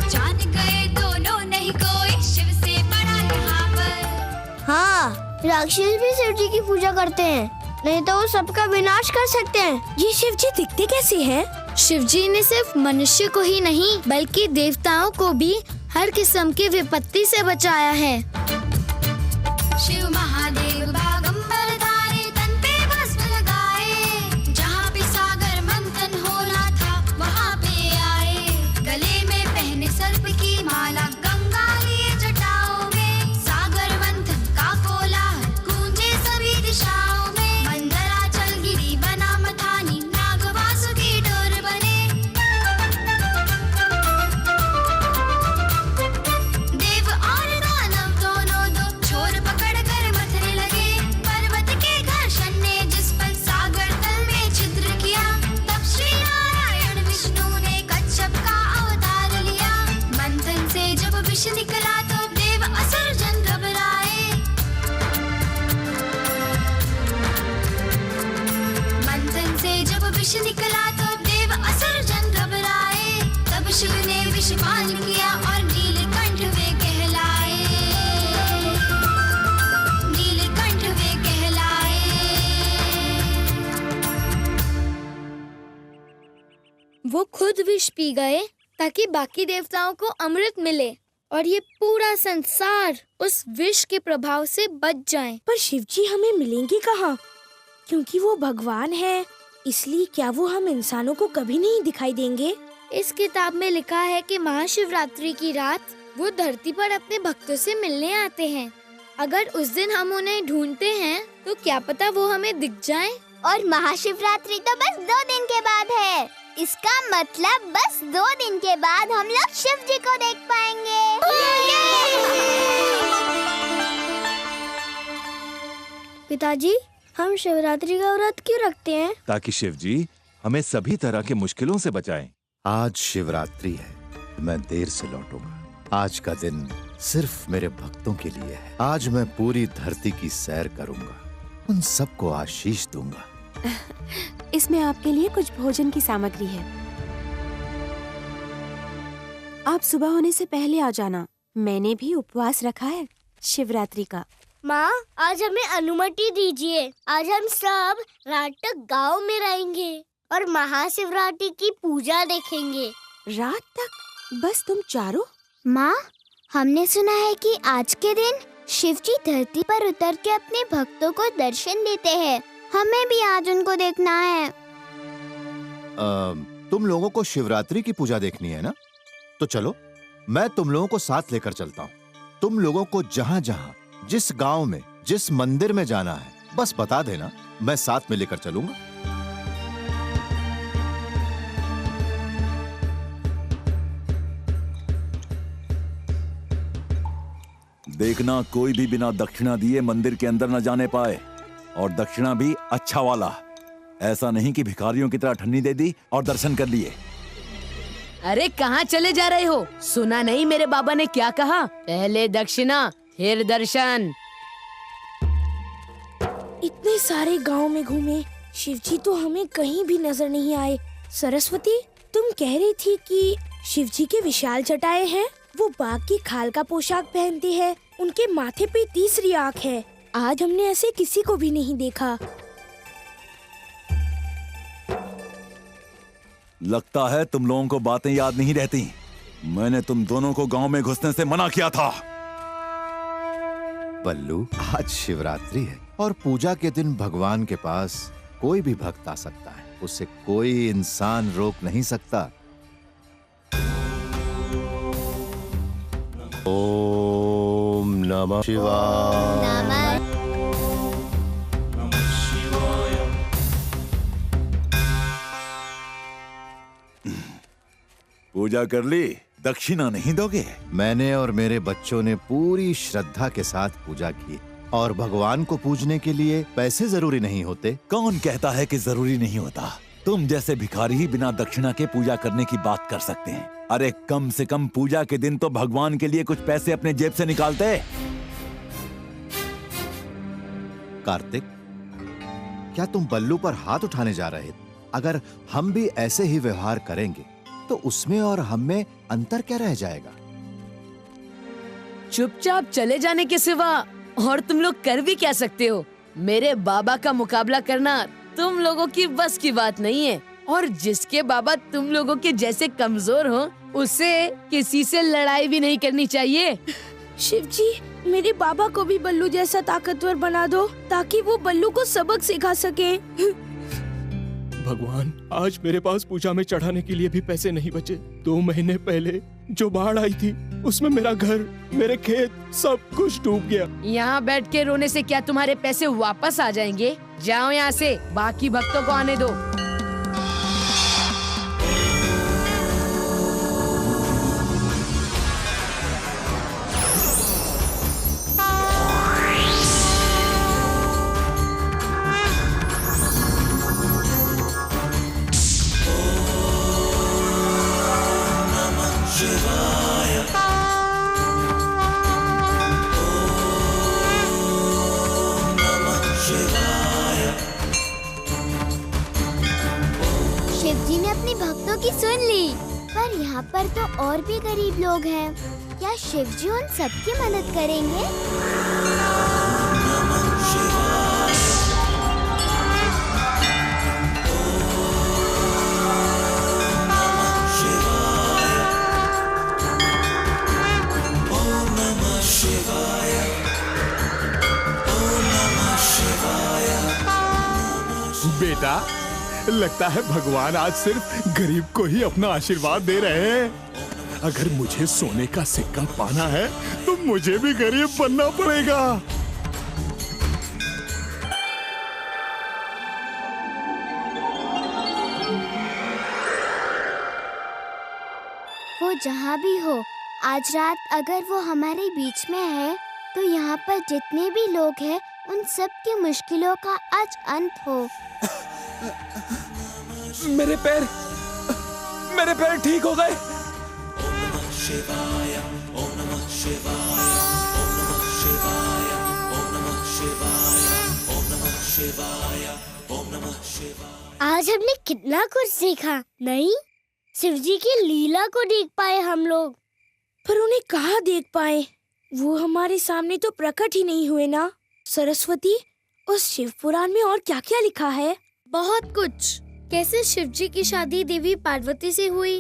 जान गए दोनों नहीं कोई शिव से बड़ा यहाँ पर।
हाँ, राक्षस भी शिव जी की पूजा करते हैं, नहीं तो वो सबका विनाश कर सकते हैं।
ये शिव जी दिखते कैसे हैं?
शिव जी ने सिर्फ मनुष्य को ही नहीं बल्कि देवताओं को भी हर किस्म की विपत्ति से बचाया है।
शिव महादेव बागंबर धारे, तन पे भस्म लगाए। जहाँ पे सागर मंथन होना था वहाँ पे आए। गले में पहने सर्प की माला, गंगा लिए जटाओं में। सागर मंथन का कोलाहल गूंजे सभी दिशाओं में। मंदराचल गिरी बना मथानी, नाग वासुकी डोर बने। देव और दानव दोनों दो छोर पकड़ कर मथने लगे। पर्वत के घर्षण ने जिस पल सागर तल में छिद्र किया, तब श्री नारायण विष्णु ने कच्छप का अवतार लिया। मंथन से जब विष निकला तो देव असुर जन घबराए। मंथन से जब विष निकला तो देव असुर जन घबराए। तब शिव ने विष पान किया और नीलकंठ वे कहलाए। नीलकंठ वे कहलाए।
वो खुद विष पी गए ताकि बाकी देवताओं को अमृत मिले और ये पूरा संसार उस विष के प्रभाव से बच जाए।
पर शिवजी हमें मिलेंगे कहाँ? क्योंकि वो भगवान है, इसलिए क्या वो हम इंसानों को कभी नहीं दिखाई देंगे?
इस किताब में लिखा है कि महाशिवरात्रि की रात वो धरती पर अपने भक्तों से मिलने आते हैं। अगर उस दिन हम उन्हें ढूंढते हैं तो क्या पता वो हमें दिख जाएं।
और महाशिवरात्रि तो बस 2 दिन के बाद है। इसका मतलब बस 2 दिन के बाद हम लोग शिव जी को देख पाएंगे।
पिताजी, हम शिवरात्रि का व्रत क्यों रखते हैं?
ताकि शिव जी हमें सभी तरह के मुश्किलों से बचाएं।
आज शिवरात्रि है, मैं देर से लौटूंगा। आज का दिन सिर्फ मेरे भक्तों के लिए है। आज मैं पूरी धरती की सैर करूंगा, उन सबको आशीष दूंगा।
इसमें आपके लिए कुछ भोजन की सामग्री है। आप सुबह होने से पहले आ जाना। मैंने भी उपवास रखा है शिवरात्रि का।
माँ, आज हमें अनुमति दीजिए। आज हम सब रात तक गाँव में रहेंगे और महाशिवरात्रि की पूजा देखेंगे।
रात तक? बस तुम चारों?
माँ, हमने सुना है कि आज के दिन शिव जी धरती पर उतर के अपने भक्तों को दर्शन देते हैं। हमें भी आज उनको देखना है।
तुम लोगों को शिवरात्रि की पूजा देखनी है ना? तो चलो, मैं तुम लोगों को साथ लेकर चलता हूँ। तुम लोगों को जहाँ-जहाँ, जिस गांव में, जिस मंदिर में जाना है, बस बता देना, मैं साथ में लेकर चलूंगा।
देखना कोई भी बिना दक्षिणा दिए मंदिर के अंदर न जाने पाए, और दक्षिणा भी अच्छा वाला। ऐसा नहीं कि भिखारियों की तरह ठन्नी दे दी और दर्शन कर लिए।
अरे कहाँ चले जा रहे हो? सुना नहीं मेरे बाबा ने क्या कहा? पहले दक्षिणा फिर दर्शन।
इतने सारे गांव में घूमे, शिवजी तो हमें कहीं भी नजर नहीं आए। सरस्वती, तुम कह रही थी कि शिवजी के विशाल जटाएं हैं। वो बाघ की खाल का पोशाक पहनते हैं, उनके माथे पे तीसरी आँख है। आज हमने ऐसे किसी को भी नहीं देखा।
लगता है तुम लोगों को बातें याद नहीं रहती। मैंने तुम दोनों को गांव में घुसने से मना किया था।
बल्लू, आज शिवरात्रि है और पूजा के दिन भगवान के पास कोई भी भक्त आ सकता है। उसे कोई इंसान रोक नहीं सकता। ओम नमः शिवाय।
पूजा कर ली? दक्षिणा नहीं दोगे?
मैंने और मेरे बच्चों ने पूरी श्रद्धा के साथ पूजा की, और भगवान को पूजने के लिए पैसे जरूरी नहीं होते।
कौन कहता है कि जरूरी नहीं होता? तुम जैसे भिखारी ही बिना दक्षिणा के पूजा करने की बात कर सकते हैं। अरे कम से कम पूजा के दिन तो भगवान के लिए कुछ पैसे अपने जेब से निकालते।
कार्तिक, क्या तुम बल्लू पर हाथ उठाने जा रहे थे? अगर हम भी ऐसे ही व्यवहार करेंगे तो उसमें और हम में अंतर क्या रह जाएगा?
चुपचाप चले जाने के सिवा और तुम लोग कर भी क्या सकते हो? मेरे बाबा का मुकाबला करना तुम लोगों की बस की बात नहीं है। और जिसके बाबा तुम लोगों के जैसे कमजोर हो, उसे किसी से लड़ाई भी नहीं करनी चाहिए।
शिव जी, मेरे बाबा को भी बल्लू जैसा ताकतवर बना दो ताकि वो बल्लू को सबक सिखा सके।
भगवान, आज मेरे पास पूजा में चढ़ाने के लिए भी पैसे नहीं बचे। 2 महीने पहले जो बाढ़ आई थी उसमें मेरा घर, मेरे खेत सब कुछ डूब गया।
यहाँ बैठ के रोने से क्या तुम्हारे पैसे वापस आ जाएंगे? जाओ यहाँ से, बाकी भक्तों को आने दो।
शिवजी ने अपने भक्तों की सुन ली, पर यहाँ पर तो और भी गरीब लोग हैं। क्या शिवजी उन सबकी मदद करेंगे?
बेटा, लगता है भगवान आज सिर्फ गरीब को ही अपना आशीर्वाद दे रहे हैं। अगर मुझे सोने का सिक्का पाना है तो मुझे भी गरीब बनना पड़ेगा।
वो जहाँ भी हो, आज रात अगर वो हमारे बीच में है तो यहाँ पर जितने भी लोग हैं उन सब की मुश्किलों का आज अंत हो।
मेरे पैर ठीक हो गए।
आज हमने कितना कुछ सीखा, नहीं? शिवजी की लीला को देख पाए हम लोग।
पर उन्हें कहाँ देख पाए? वो हमारे सामने तो प्रकट ही नहीं हुए ना। सरस्वती, उस शिव पुराण में और क्या क्या लिखा है?
बहुत कुछ। कैसे शिवजी की शादी देवी पार्वती से हुई,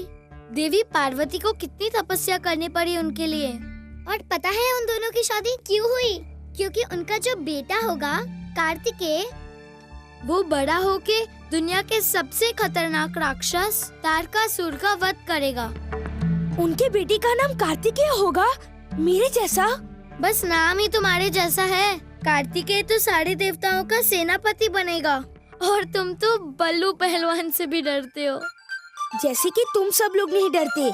देवी पार्वती को कितनी तपस्या करनी पड़ी उनके लिए।
और पता है उन दोनों की शादी क्यों हुई? क्योंकि उनका जो बेटा होगा कार्तिकेय,
वो बड़ा होके दुनिया के सबसे खतरनाक राक्षस तारकासुर का वध करेगा।
उनके बेटे का नाम कार्तिकेय होगा? मेरे जैसा?
बस नाम ही तुम्हारे जैसा है। कार्तिकेय तो सारे देवताओं का सेनापति बनेगा और तुम तो बल्लू पहलवान से भी डरते हो।
जैसे कि तुम सब लोग नहीं डरते।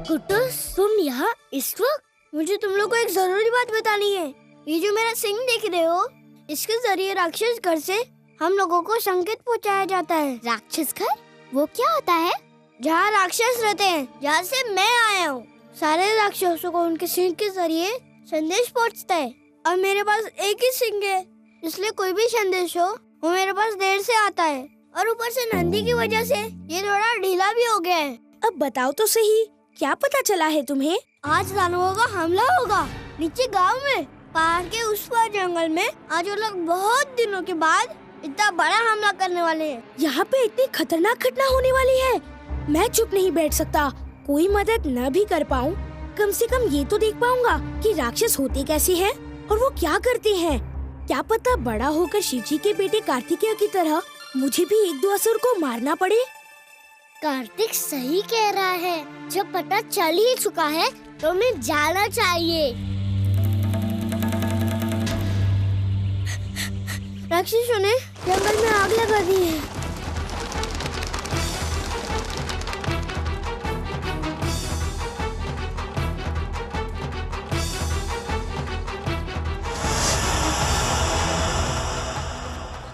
कुटुस, तुम यहाँ इस वक्त? मुझे तुम लोग को एक जरूरी बात बतानी है। ये जो मेरा सिंह देख रहे हो, इसके जरिए राक्षस घर से हम लोगों को संकेत पहुँचाया जाता है। राक्षस घर? वो क्या होता है? जहाँ राक्षस रहते हैं, जहाँ से मैं आया हूँ। सारे राक्षसों को उनके सिंह के जरिए संदेश पहुँचता है। अब मेरे पास एक ही सिंह है, इसलिए कोई भी संदेश हो वो मेरे पास देर से आता है। और ऊपर से नंदी की वजह से ये थोड़ा ढीला भी हो गया है।
अब बताओ तो सही, क्या पता चला है तुम्हें?
आज दानवों का हमला होगा नीचे गांव में। पहाड़ के उस पार जंगल में आज वो लोग बहुत दिनों के बाद इतना बड़ा हमला करने वाले हैं।
यहाँ पे इतनी खतरनाक घटना होने वाली है। मैं चुप नहीं बैठ सकता। कोई मदद न भी कर पाऊँ, कम से कम ये तो देख पाऊंगा कि राक्षस होते कैसे हैं और वो क्या करते हैं। क्या पता बड़ा होकर शिवजी के बेटे कार्तिकेय की तरह मुझे भी एक दो असुर को मारना पड़े।
कार्तिक सही कह रहा है। जब पता चल ही चुका है तो हमें जाना चाहिए। राक्षसों ने जंगल में आग लगा दी है।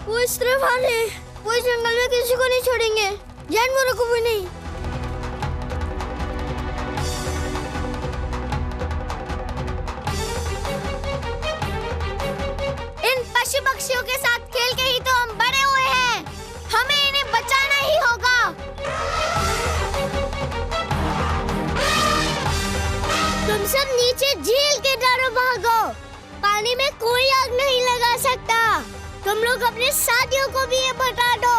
वो इस तरफ आ रहे हैं। वो इस जंगल में किसी को नहीं छोड़ेंगे, जानवरों को भी नहीं।
इन पशु पक्षियों के साथ खेल के ही तो हम बड़े हुए हैं। हमें इन्हें बचाना ही होगा।
तुम सब नीचे झील के चारों भागो। पानी में कोई आग नहीं लगा सकता। तुम लोग अपने साथियों को भी ये बता दो।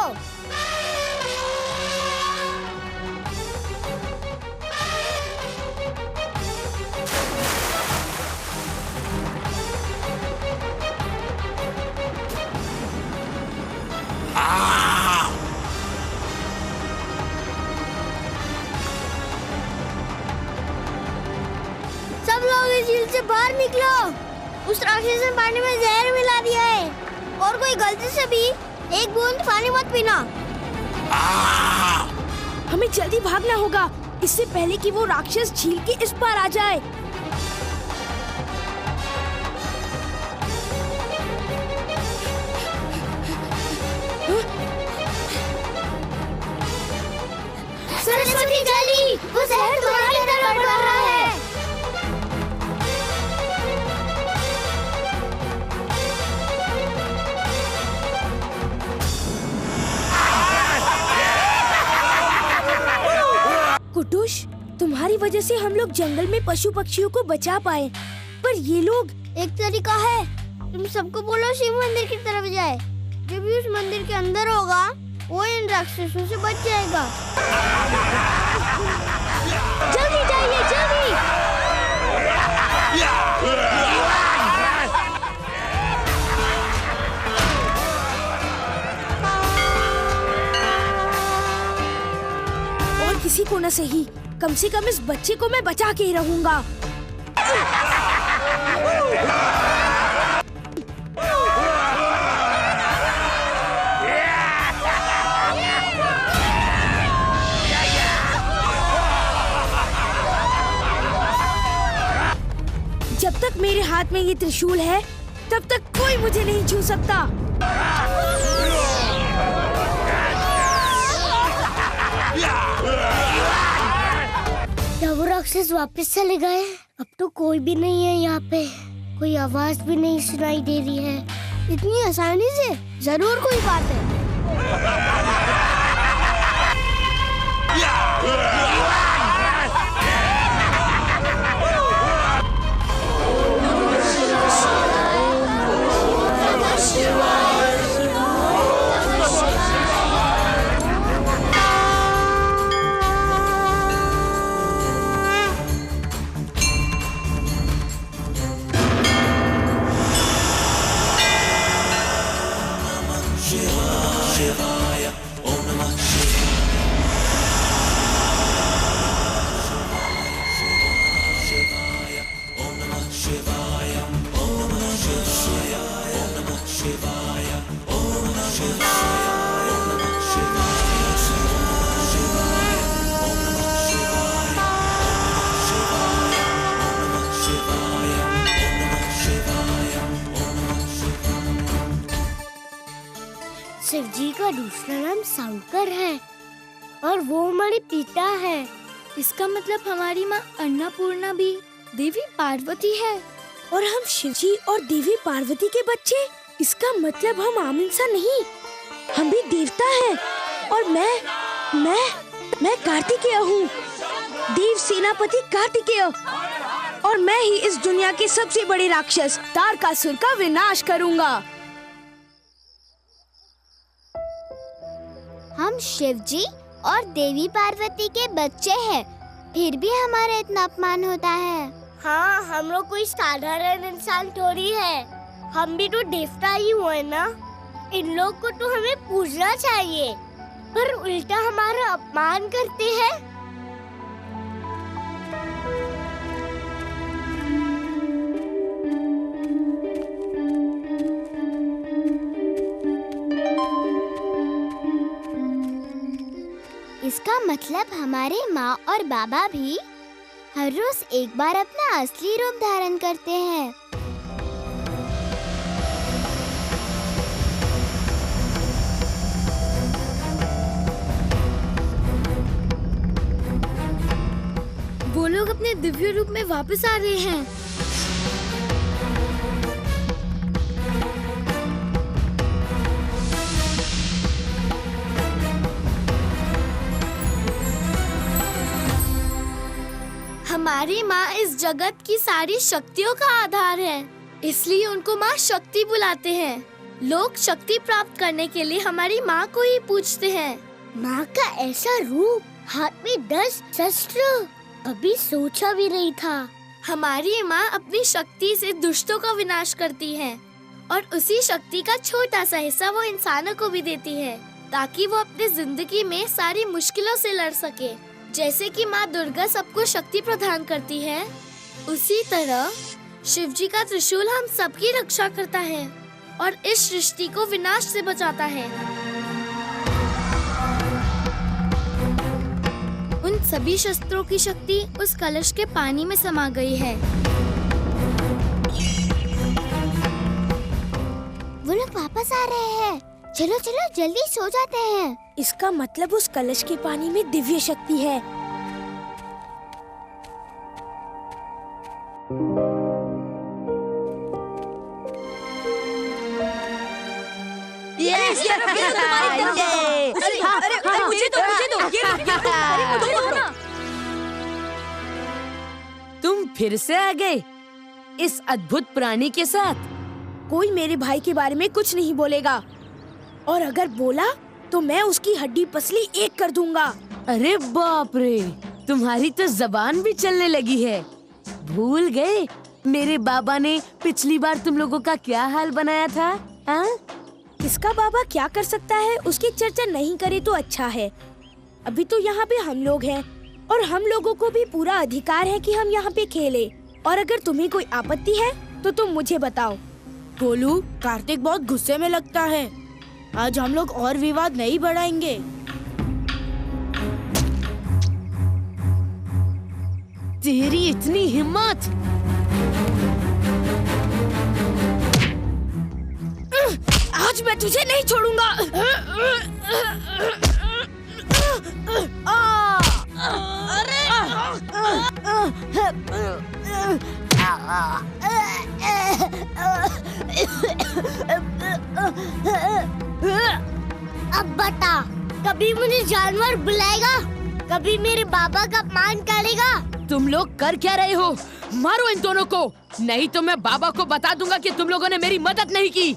सब लोग इस झील से बाहर निकलो। उस राक्षस ने पानी में जहर मिला दिया है और कोई गलती से भी एक बूंद पानी मत पीना।
हमें जल्दी भागना होगा, इससे पहले कि वो राक्षस झील के इस पार आ जाए।
सरस्वती जल्दी, वो जहर तुम्हारी तरफ बढ़ रहा है।
कुटुश, तुम्हारी वजह से हम लोग जंगल में पशु पक्षियों को बचा पाए, पर ये लोग।
एक तरीका है, तुम सबको बोलो शिव मंदिर की तरफ जाए। जब भी उस मंदिर के अंदर होगा, वो इन राक्षसों से बच जाएगा। जल्दी जाइए, जल्दी।
और किसी को न सही, कम से कम इस बच्चे को मैं बचा के ही रहूंगा। जब तक मेरे हाथ में ये त्रिशूल है, तब तक कोई मुझे नहीं छू सकता।
क्या वो राक्षस वापस चले गए? अब तो कोई भी नहीं है यहाँ पे, कोई आवाज भी नहीं सुनाई दे रही है। इतनी आसानी से जरूर कोई बात है। शिव जी का दूसरा नाम शंकर है और वो हमारे पिता है।
इसका मतलब हमारी माँ अन्नपूर्णा भी देवी पार्वती है।
और हम शिव जी और देवी पार्वती के बच्चे। इसका मतलब हम आम इंसान नहीं, हम भी देवता हैं। और मैं कार्तिकेय हूँ, देव सेनापति कार्तिकेय। और मैं ही इस दुनिया के सबसे बड़े राक्षस तारकासुर का विनाश करूँगा।
हम शिव जी और देवी पार्वती के बच्चे हैं, फिर भी हमारा इतना अपमान होता है। हाँ, हम लोग कोई साधारण इंसान थोड़ी है, हम भी तो देवता ही हुए ना। इन लोग को तो हमें पूजना चाहिए, पर उल्टा हमारा अपमान करते हैं। इसका मतलब हमारे माँ और बाबा भी हर रोज एक बार अपना असली रूप धारण करते हैं।
वो लोग अपने दिव्य रूप में वापस आ रहे हैं। हमारी माँ इस जगत की सारी शक्तियों का आधार है, इसलिए उनको माँ शक्ति बुलाते हैं। लोग शक्ति प्राप्त करने के लिए हमारी माँ को ही पूछते हैं।
माँ का ऐसा रूप, हाथ में 10 शस्त्र, कभी सोचा भी नहीं था।
हमारी माँ अपनी शक्ति से दुष्टों का विनाश करती है और उसी शक्ति का छोटा सा हिस्सा वो इंसानों को भी देती है, ताकि वो अपनी जिंदगी में सारी मुश्किलों से लड़ सके। जैसे कि माँ दुर्गा सबको शक्ति प्रदान करती है, उसी तरह शिव जी का त्रिशूल हम सबकी रक्षा करता है और इस सृष्टि को विनाश से बचाता है। उन सभी शस्त्रों की शक्ति उस कलश के पानी में समा गई है।
वो लोग वापस आ रहे हैं। चलो चलो जल्दी सो जाते हैं।
इसका मतलब उस कलश के पानी में दिव्य शक्ति है।
तुम फिर से आ गए इस अद्भुत प्राणी के साथ।
कोई मेरे भाई के बारे में कुछ नहीं बोलेगा, और अगर बोला तो मैं उसकी हड्डी पसली एक कर दूंगा।
अरे बाप रे, तुम्हारी तो जबान भी चलने लगी है। भूल गए मेरे बाबा ने पिछली बार तुम लोगों का क्या हाल बनाया था? हाँ?
किसका बाबा क्या कर सकता है उसकी चर्चा नहीं करे तो अच्छा है। अभी तो यहाँ पे हम लोग हैं और हम लोगों को भी पूरा अधिकार है कि हम यहाँ पे खेले। और अगर तुम्हें कोई आपत्ति है तो तुम मुझे बताओ।
गोलू, कार्तिक बहुत गुस्से में लगता है। आज हम लोग और विवाद नहीं बढ़ाएंगे।
तेरी इतनी हिम्मत!
आज मैं तुझे नहीं छोड़ूंगा।
अब बता, कभी मुझे जानवर बुलाएगा, कभी मेरे बाबा का अपमान करेगा?
तुम लोग कर क्या रहे हो? मारो इन दोनों को, नहीं तो मैं बाबा को बता दूंगा कि तुम लोगों ने मेरी मदद नहीं की।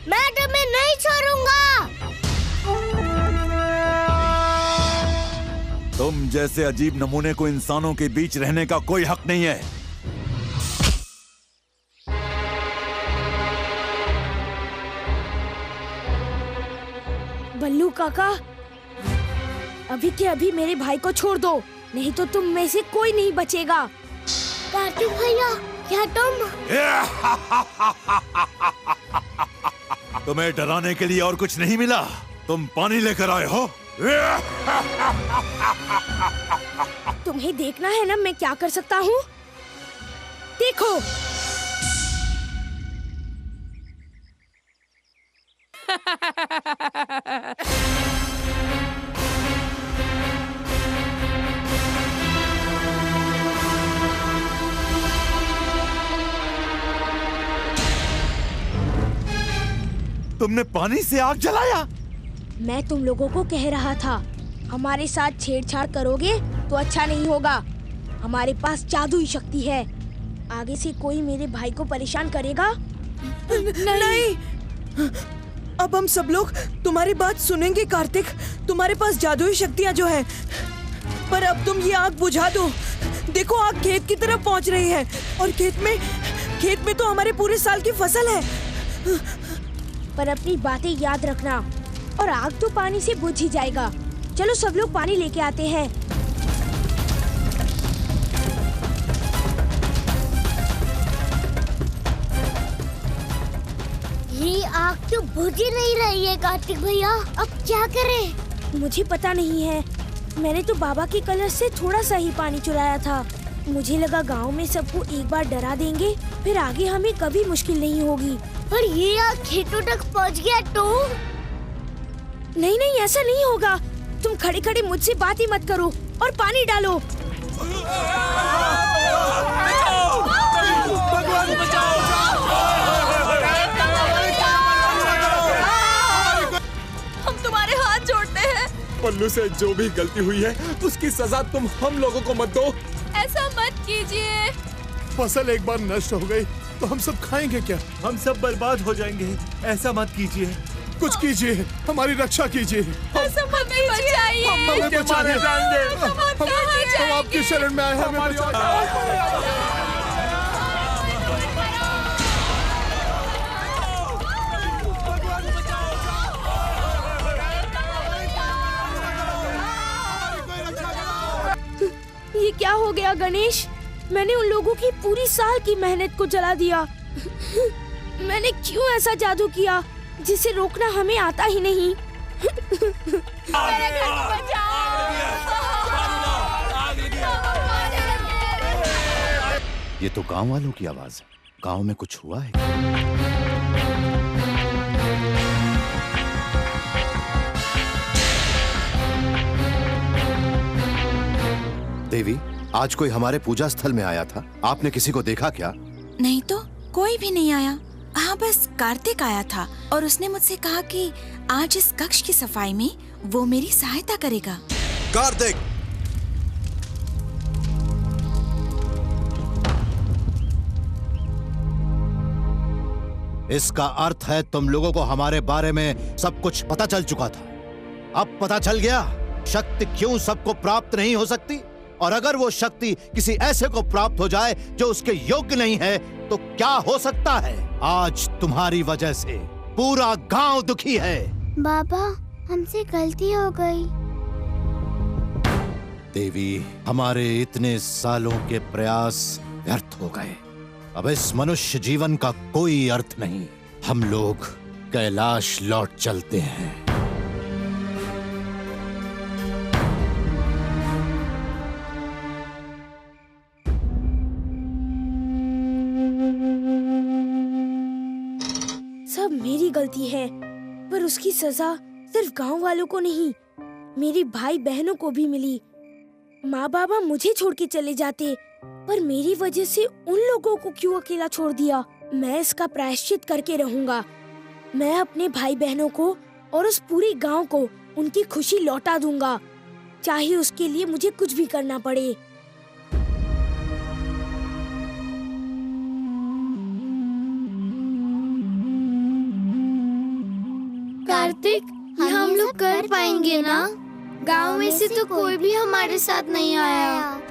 मैं तुम्हें नहीं छोड़ूंगा।
तुम जैसे अजीब नमूने को इंसानों के बीच रहने का कोई हक नहीं है।
बल्लू काका, अभी के अभी मेरे भाई को छोड़ दो, नहीं तो तुम में से कोई नहीं बचेगा।
कार्तिक भैया, क्या तुम?
तुम्हें डराने के लिए और कुछ नहीं मिला? तुम पानी लेकर आए हो?
तुम्हें देखना है ना मैं क्या कर सकता हूँ? देखो।
तुमने पानी से आग जलाया?
मैं तुम लोगों को कह रहा था, हमारे साथ छेड़छाड़ करोगे तो अच्छा नहीं होगा। हमारे पास जादुई शक्ति है, आगे से कोई मेरे भाई को परेशान करेगा?
नहीं। अब हम सब लोग तुम्हारी बात सुनेंगे कार्तिक। तुम्हारे पास जादुई शक्तियाँ जो है, पर अब तुम ये आग बुझा दो। देखो आग खेत की तरफ पहुँच रही है और खेत में तो हमारे पूरे साल की फसल है।
पर अपनी बातें याद रखना, और आग तो पानी से बुझ ही जाएगा। चलो सब लोग पानी लेके आते हैं।
ये आग तो बुझ ही नहीं रही है कार्तिक भैया, अब क्या करें?
मुझे पता नहीं है, मैंने तो बाबा के कलश से थोड़ा सा ही पानी चुराया था। मुझे लगा गांव में सबको एक बार डरा देंगे, फिर आगे हमें कभी मुश्किल नहीं होगी।
पर ये आग खेतों तक पहुंच गया तो?
नहीं नहीं, ऐसा नहीं होगा। तुम खड़े खड़े मुझसे बात ही मत करो। और पानी डालो।
हम तुम्हारे हाथ जोड़ते हैं।
पल्लू से जो भी गलती हुई है उसकी सजा तुम हम लोगों को मत दो।
ऐसा मत कीजिए।
फसल एक बार नष्ट हो गई तो हम सब खाएंगे क्या?
हम सब बर्बाद हो जाएंगे, ऐसा मत कीजिए।
कुछ कीजिए, हमारी रक्षा कीजिए।
ऐसा मत बचाइए।
हमें बचाइए। हम आपकी शरण में आए हैं, हमें बचाइए।
ये क्या हो गया गणेश? मैंने उन लोगों की पूरी साल की मेहनत को जला दिया। मैंने क्यों ऐसा जादू किया जिसे रोकना हमें आता ही नहीं?
ये तो गांव वालों की आवाज है। गांव में कुछ हुआ है? देवी, आज कोई हमारे पूजा स्थल में आया था। आपने किसी को देखा क्या?
नहीं तो कोई भी नहीं आया। हाँ, बस कार्तिक आया था और उसने मुझसे कहा कि आज इस कक्ष की सफाई में वो मेरी सहायता करेगा।
कार्तिक! इसका अर्थ है तुम लोगों को हमारे बारे में सब कुछ पता चल चुका था। अब पता चल गया शक्ति क्यों सबको प्राप्त नहीं हो सकती, और अगर वो शक्ति किसी ऐसे को प्राप्त हो जाए जो उसके योग्य नहीं है तो क्या हो सकता है। आज तुम्हारी वजह से पूरा गांव दुखी है।
बाबा, हमसे गलती हो गई।
देवी, हमारे इतने सालों के प्रयास व्यर्थ हो गए। अब इस मनुष्य जीवन का कोई अर्थ नहीं। हम लोग कैलाश लौट चलते हैं।
सब मेरी गलती है, पर उसकी सजा सिर्फ गांव वालों को नहीं, मेरे भाई बहनों को भी मिली। माँ बाबा मुझे छोड़ के चले जाते, पर मेरी वजह से उन लोगों को क्यों अकेला छोड़ दिया? मैं इसका प्रायश्चित करके रहूंगा। मैं अपने भाई बहनों को और उस पूरे गांव को उनकी खुशी लौटा दूंगा, चाहे उसके लिए मुझे कुछ भी करना पड़े।
कार्तिक, ये हम लोग कर पाएंगे ना? गांव में से तो कोई भी हमारे साथ नहीं आया।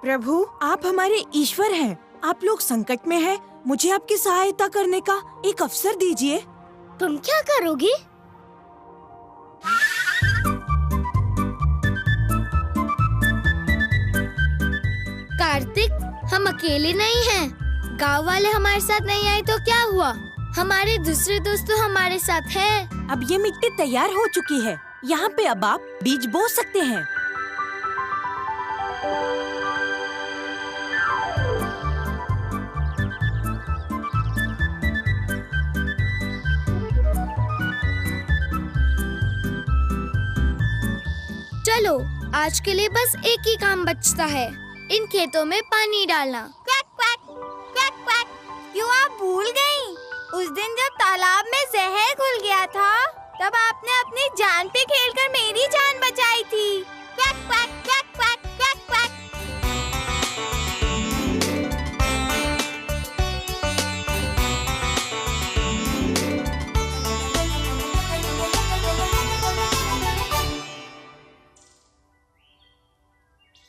प्रभु, आप हमारे ईश्वर हैं। आप लोग संकट में हैं। मुझे आपकी सहायता करने का एक अवसर दीजिए।
तुम क्या करोगी? कार्तिक, हम अकेले नहीं हैं। गांव वाले हमारे साथ नहीं आए तो क्या हुआ? हमारे दूसरे दोस्त तो हमारे साथ हैं।
अब ये मिट्टी तैयार हो चुकी है। यहाँ पे अब आप बीज बो सकते हैं।
चलो, आज के लिए बस एक ही काम बचता है, इन खेतों में पानी डालना।
Quack quack quack quack. क्यों आप भूल गयी? उस दिन जब तालाब में जहर घुल गया था, तब आपने अपनी जान पे खेलकर मेरी जान बचाई थी। Quack quack quack quack quack quack.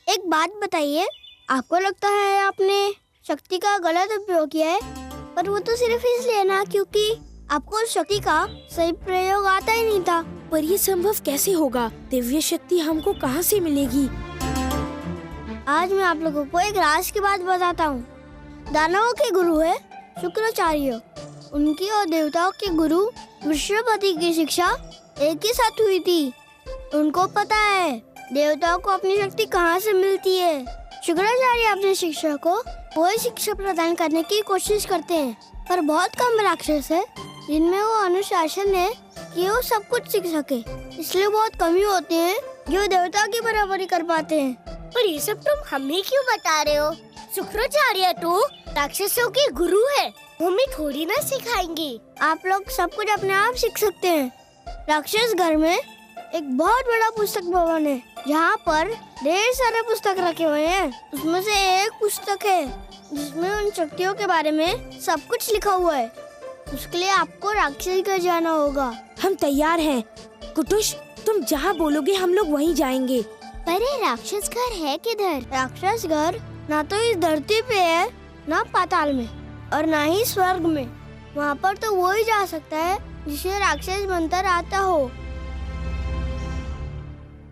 एक बात बताइए, आपको लगता है आपने शक्ति का गलत उपयोग किया है, पर वो तो सिर्फ इसलिए ना क्योंकि आपको उस शक्ति का सही प्रयोग आता ही नहीं था।
पर ये संभव कैसे होगा? दिव्य शक्ति हमको कहाँ से मिलेगी?
आज मैं आप लोगों को एक राज की बात बताता हूँ। दानवों के गुरु है शुक्राचार्य। उनकी और देवताओं के गुरु विश्वपति की शिक्षा एक ही साथ हुई थी। उनको पता है देवताओं को अपनी शक्ति कहाँ से मिलती है। शुक्राचार्य अपनी शिक्षा को वही शिक्षा प्रदान करने की कोशिश करते हैं, पर बहुत कम राक्षस है जिनमें वो अनुशासन है कि वो सब कुछ सीख सके। इसलिए बहुत कम ही होते हैं जो देवता की बराबरी कर पाते हैं।
पर ये सब तुम हमें क्यों बता रहे हो? शुक्राचार्य तो राक्षसों के गुरु है, हमें थोड़ी ना सिखाएंगे।
आप लोग सब कुछ अपने आप सीख सकते हैं। राक्षस घर में एक बहुत बड़ा पुस्तक भवन है जहाँ पर ढेर सारे पुस्तक रखे हुए हैं। उसमें से एक पुस्तक है जिसमें उन शक्तियों के बारे में सब कुछ लिखा हुआ है। उसके लिए आपको राक्षस घर जाना होगा।
हम तैयार हैं। कुटुश, तुम जहाँ बोलोगे हम लोग वहीं जाएंगे।
पर ये राक्षस घर है किधर? राक्षस घर ना तो इस धरती पे है, ना पाताल में, और ना ही स्वर्ग में। वहाँ पर तो वो ही जा सकता है जिसे राक्षस मंत्र आता हो।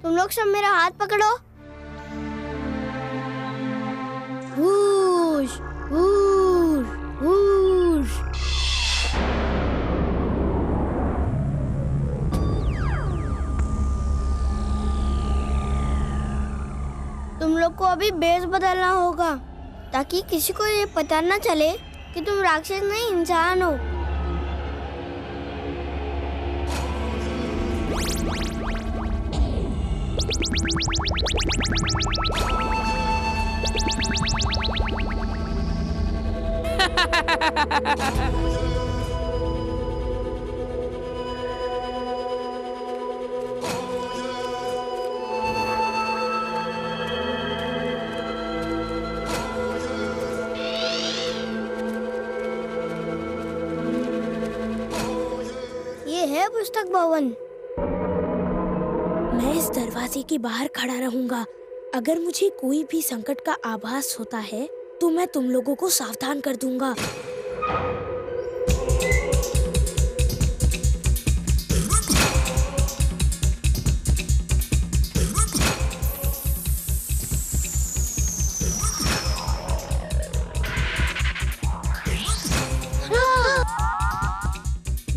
तुम लोग सब मेरा हाथ पकड़ो। Whoosh, whoosh, whoosh. तुम लोग को अभी बेस बदलना होगा ताकि किसी को ये पता न चले कि तुम राक्षस नहीं इंसान हो। ये है पुस्तक भवन।
मैं इस दरवाजे के बाहर खड़ा रहूंगा। अगर मुझे कोई भी संकट का आभास होता है तो मैं तुम लोगों को सावधान कर दूंगा।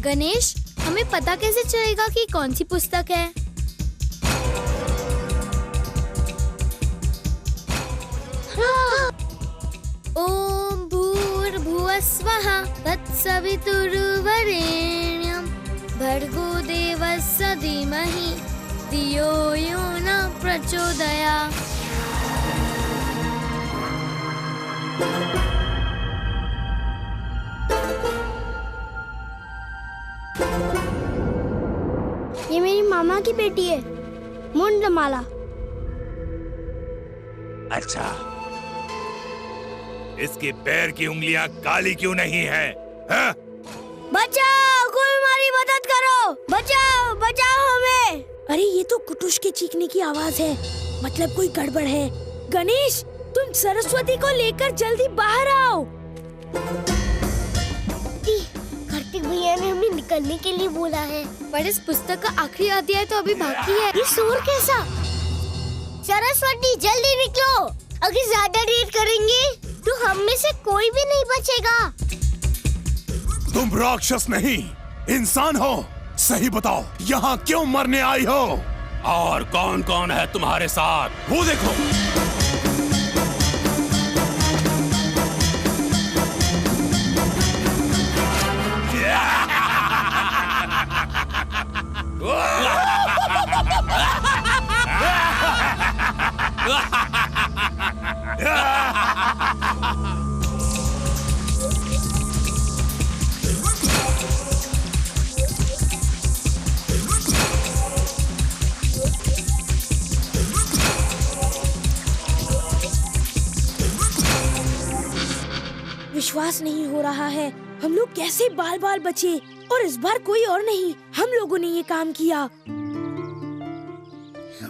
गणेश, हमें पता कैसे चलेगा कि कौन सी पुस्तक है? ओम भूर्भुवस्वः तत्सवितुर्वरेण्यं भर्गो देवस्य धीमहि धियो यो न प्रचोदयात्।
ये मेरी मामा की बेटी है, मुंडमाला।
अच्छा, इसके पैर की उंगलियां काली क्यों नहीं है? हाँ?
बचाओ, कोई हमारी मदद करो, बचाओ, बचाओ हमें।
अरे ये तो कुटुश के चीखने की आवाज है, मतलब कोई गड़बड़ है। गणेश, तुम सरस्वती को लेकर जल्दी बाहर आओ।
कार्तिक भैया ने हमें निकलने के लिए बोला है, पर इस पुस्तक का आखिरी अध्याय तो अभी बाकी है। ये शोर कैसा? सरस्वती जल्दी निकलो, अगर ज्यादा देर करेंगे तो हम में से कोई भी नहीं बचेगा।
तुम राक्षस नहीं, इंसान हो। सही बताओ, यहाँ क्यों मरने आई हो?
और कौन कौन है तुम्हारे साथ?
वो देखो।
विश्वास नहीं हो रहा है, हम लोग कैसे बाल बाल बचे, और इस बार कोई और नहीं, हम लोगों ने ये काम किया।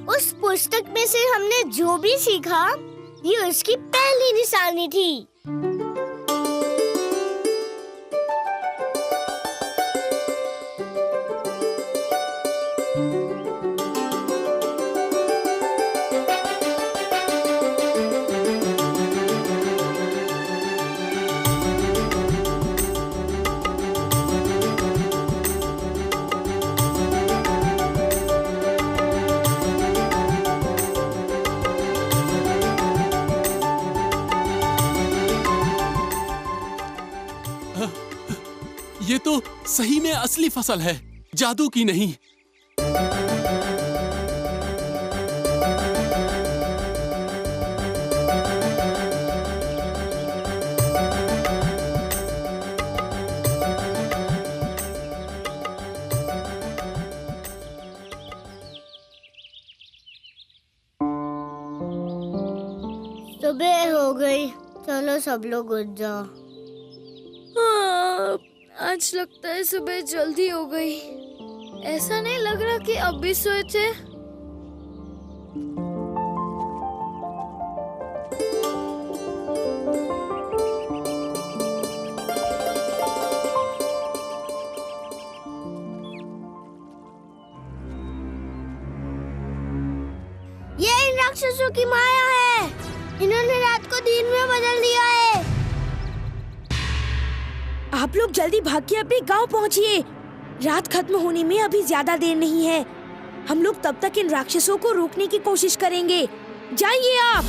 उस पुस्तक में से हमने जो भी सीखा, ये उसकी पहली निशानी थी।
ये तो सही में असली फसल है, जादू की नहीं।
सुबह हो गई, चलो सब लोग उठ जाओ।
हाँ, आज लगता है सुबह जल्दी हो गई। ऐसा नहीं लग रहा कि अब भी सोए थे।
ये इन राक्षसों की माया है, इन्होंने रात को दिन में बदल दिया है।
आप लोग जल्दी भाग के अपने गांव पहुंचिए। रात खत्म होने में अभी ज्यादा देर नहीं है। हम लोग तब तक इन राक्षसों को रोकने की कोशिश करेंगे। जाइए आप।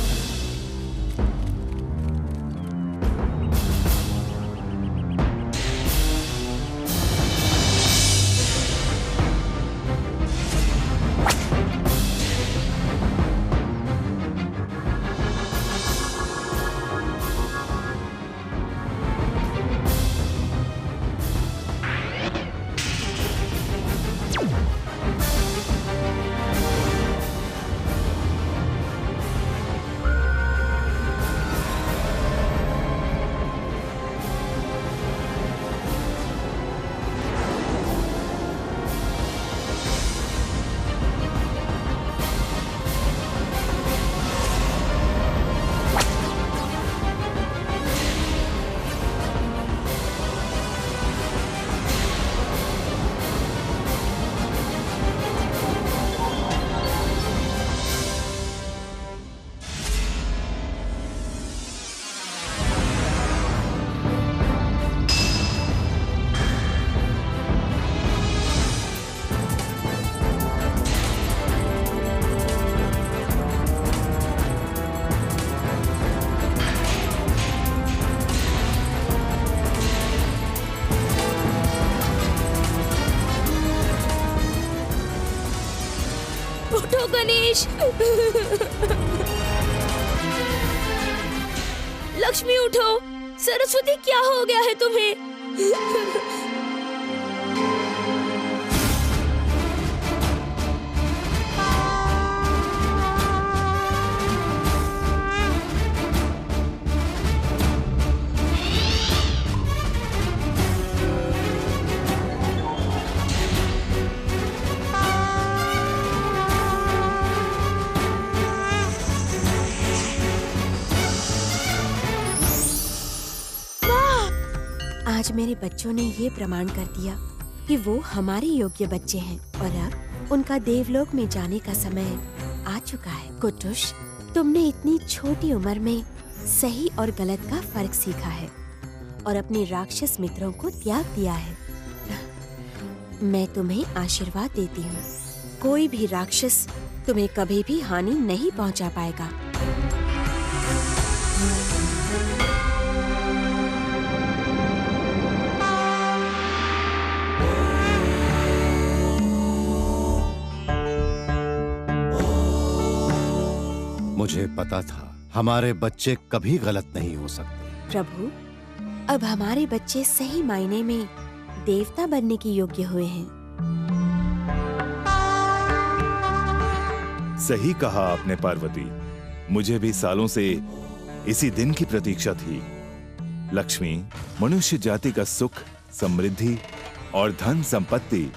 उठो गणेश। लक्ष्मी उठो। सरस्वती क्या हो गया है तुम्हें?
आज मेरे बच्चों ने ये प्रमाण कर दिया कि वो हमारे योग्य बच्चे हैं और अब उनका देवलोक में जाने का समय आ चुका है। कुटुश, तुमने इतनी छोटी उम्र में सही और गलत का फर्क सीखा है और अपने राक्षस मित्रों को त्याग दिया है। मैं तुम्हें आशीर्वाद देती हूँ। कोई भी राक्षस तुम्हें कभी भी हानि नहीं पहुँचा पाएगा।
मुझे पता था हमारे बच्चे कभी गलत नहीं हो सकते।
प्रभु, अब हमारे बच्चे सही मायने में देवता बनने के योग्य हुए हैं।
सही कहा आपने पार्वती। मुझे भी सालों से इसी दिन की प्रतीक्षा थी। लक्ष्मी, मनुष्य जाति का सुख, समृद्धि और धन संपत्ति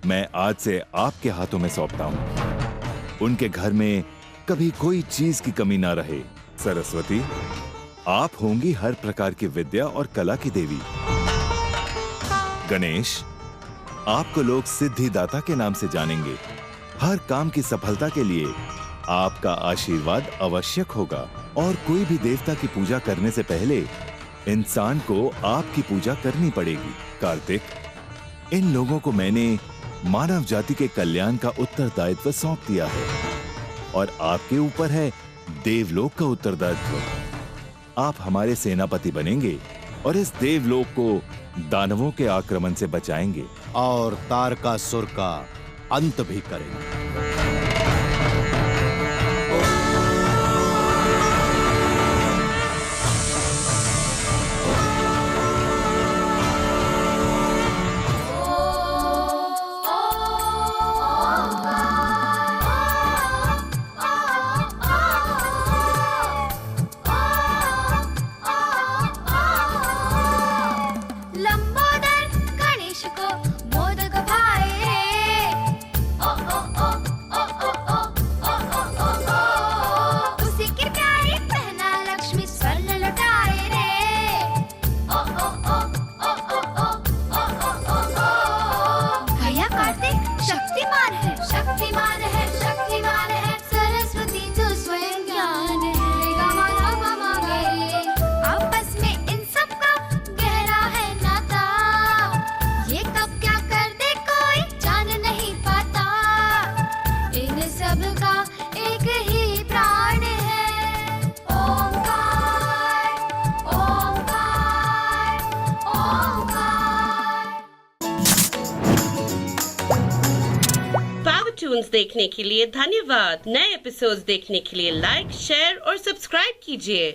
मैं आज से आपके हाथों में सौंपता हूँ। उनके घर में कभी कोई चीज की कमी ना रहे। सरस्वती, आप होंगी हर प्रकार की विद्या और कला की देवी। गणेश, आपको लोग सिद्धिदाता के नाम से जानेंगे। हर काम की सफलता के लिए आपका आशीर्वाद आवश्यक होगा और कोई भी देवता की पूजा करने से पहले इंसान को आपकी पूजा करनी पड़ेगी। कार्तिक, इन लोगों को मैंने मानव जाति के कल्याण का उत्तरदायित्व सौंप दिया है और आपके ऊपर है देवलोक का उत्तरदायित्व। आप हमारे सेनापति बनेंगे और इस देवलोक को दानवों के आक्रमण से बचाएंगे
और तारकासुर का अंत भी करेंगे।
लंबोदर गणेश को मोदक भाए, ओ ओ ओ ओ ओ ओ ओ ओ ओ ओ, उसी की प्यारी पहना लक्ष्मी स्वर्ण लुटाए रे, ओ ओ ओ ओ ओ ओ ओ ओ ओ ओ। भैया कार्तिक शक्तिमान है, शक्तिमान है, शक्तिमान है, सरस्वती तो स्वयं ज्ञान है, गा मा मा गे। आपस में इन सब का गहरा है नाता, ये कब क्या कर दे कोई जान नहीं पाता, इन सब का एक ही प्राण है, ओंकार ओंकार ओंकार।
पावरटून्स देखने के लिए धन्यवाद। नए एपिसोड्स देखने के लिए लाइक, शेयर और सब्सक्राइब कीजिए।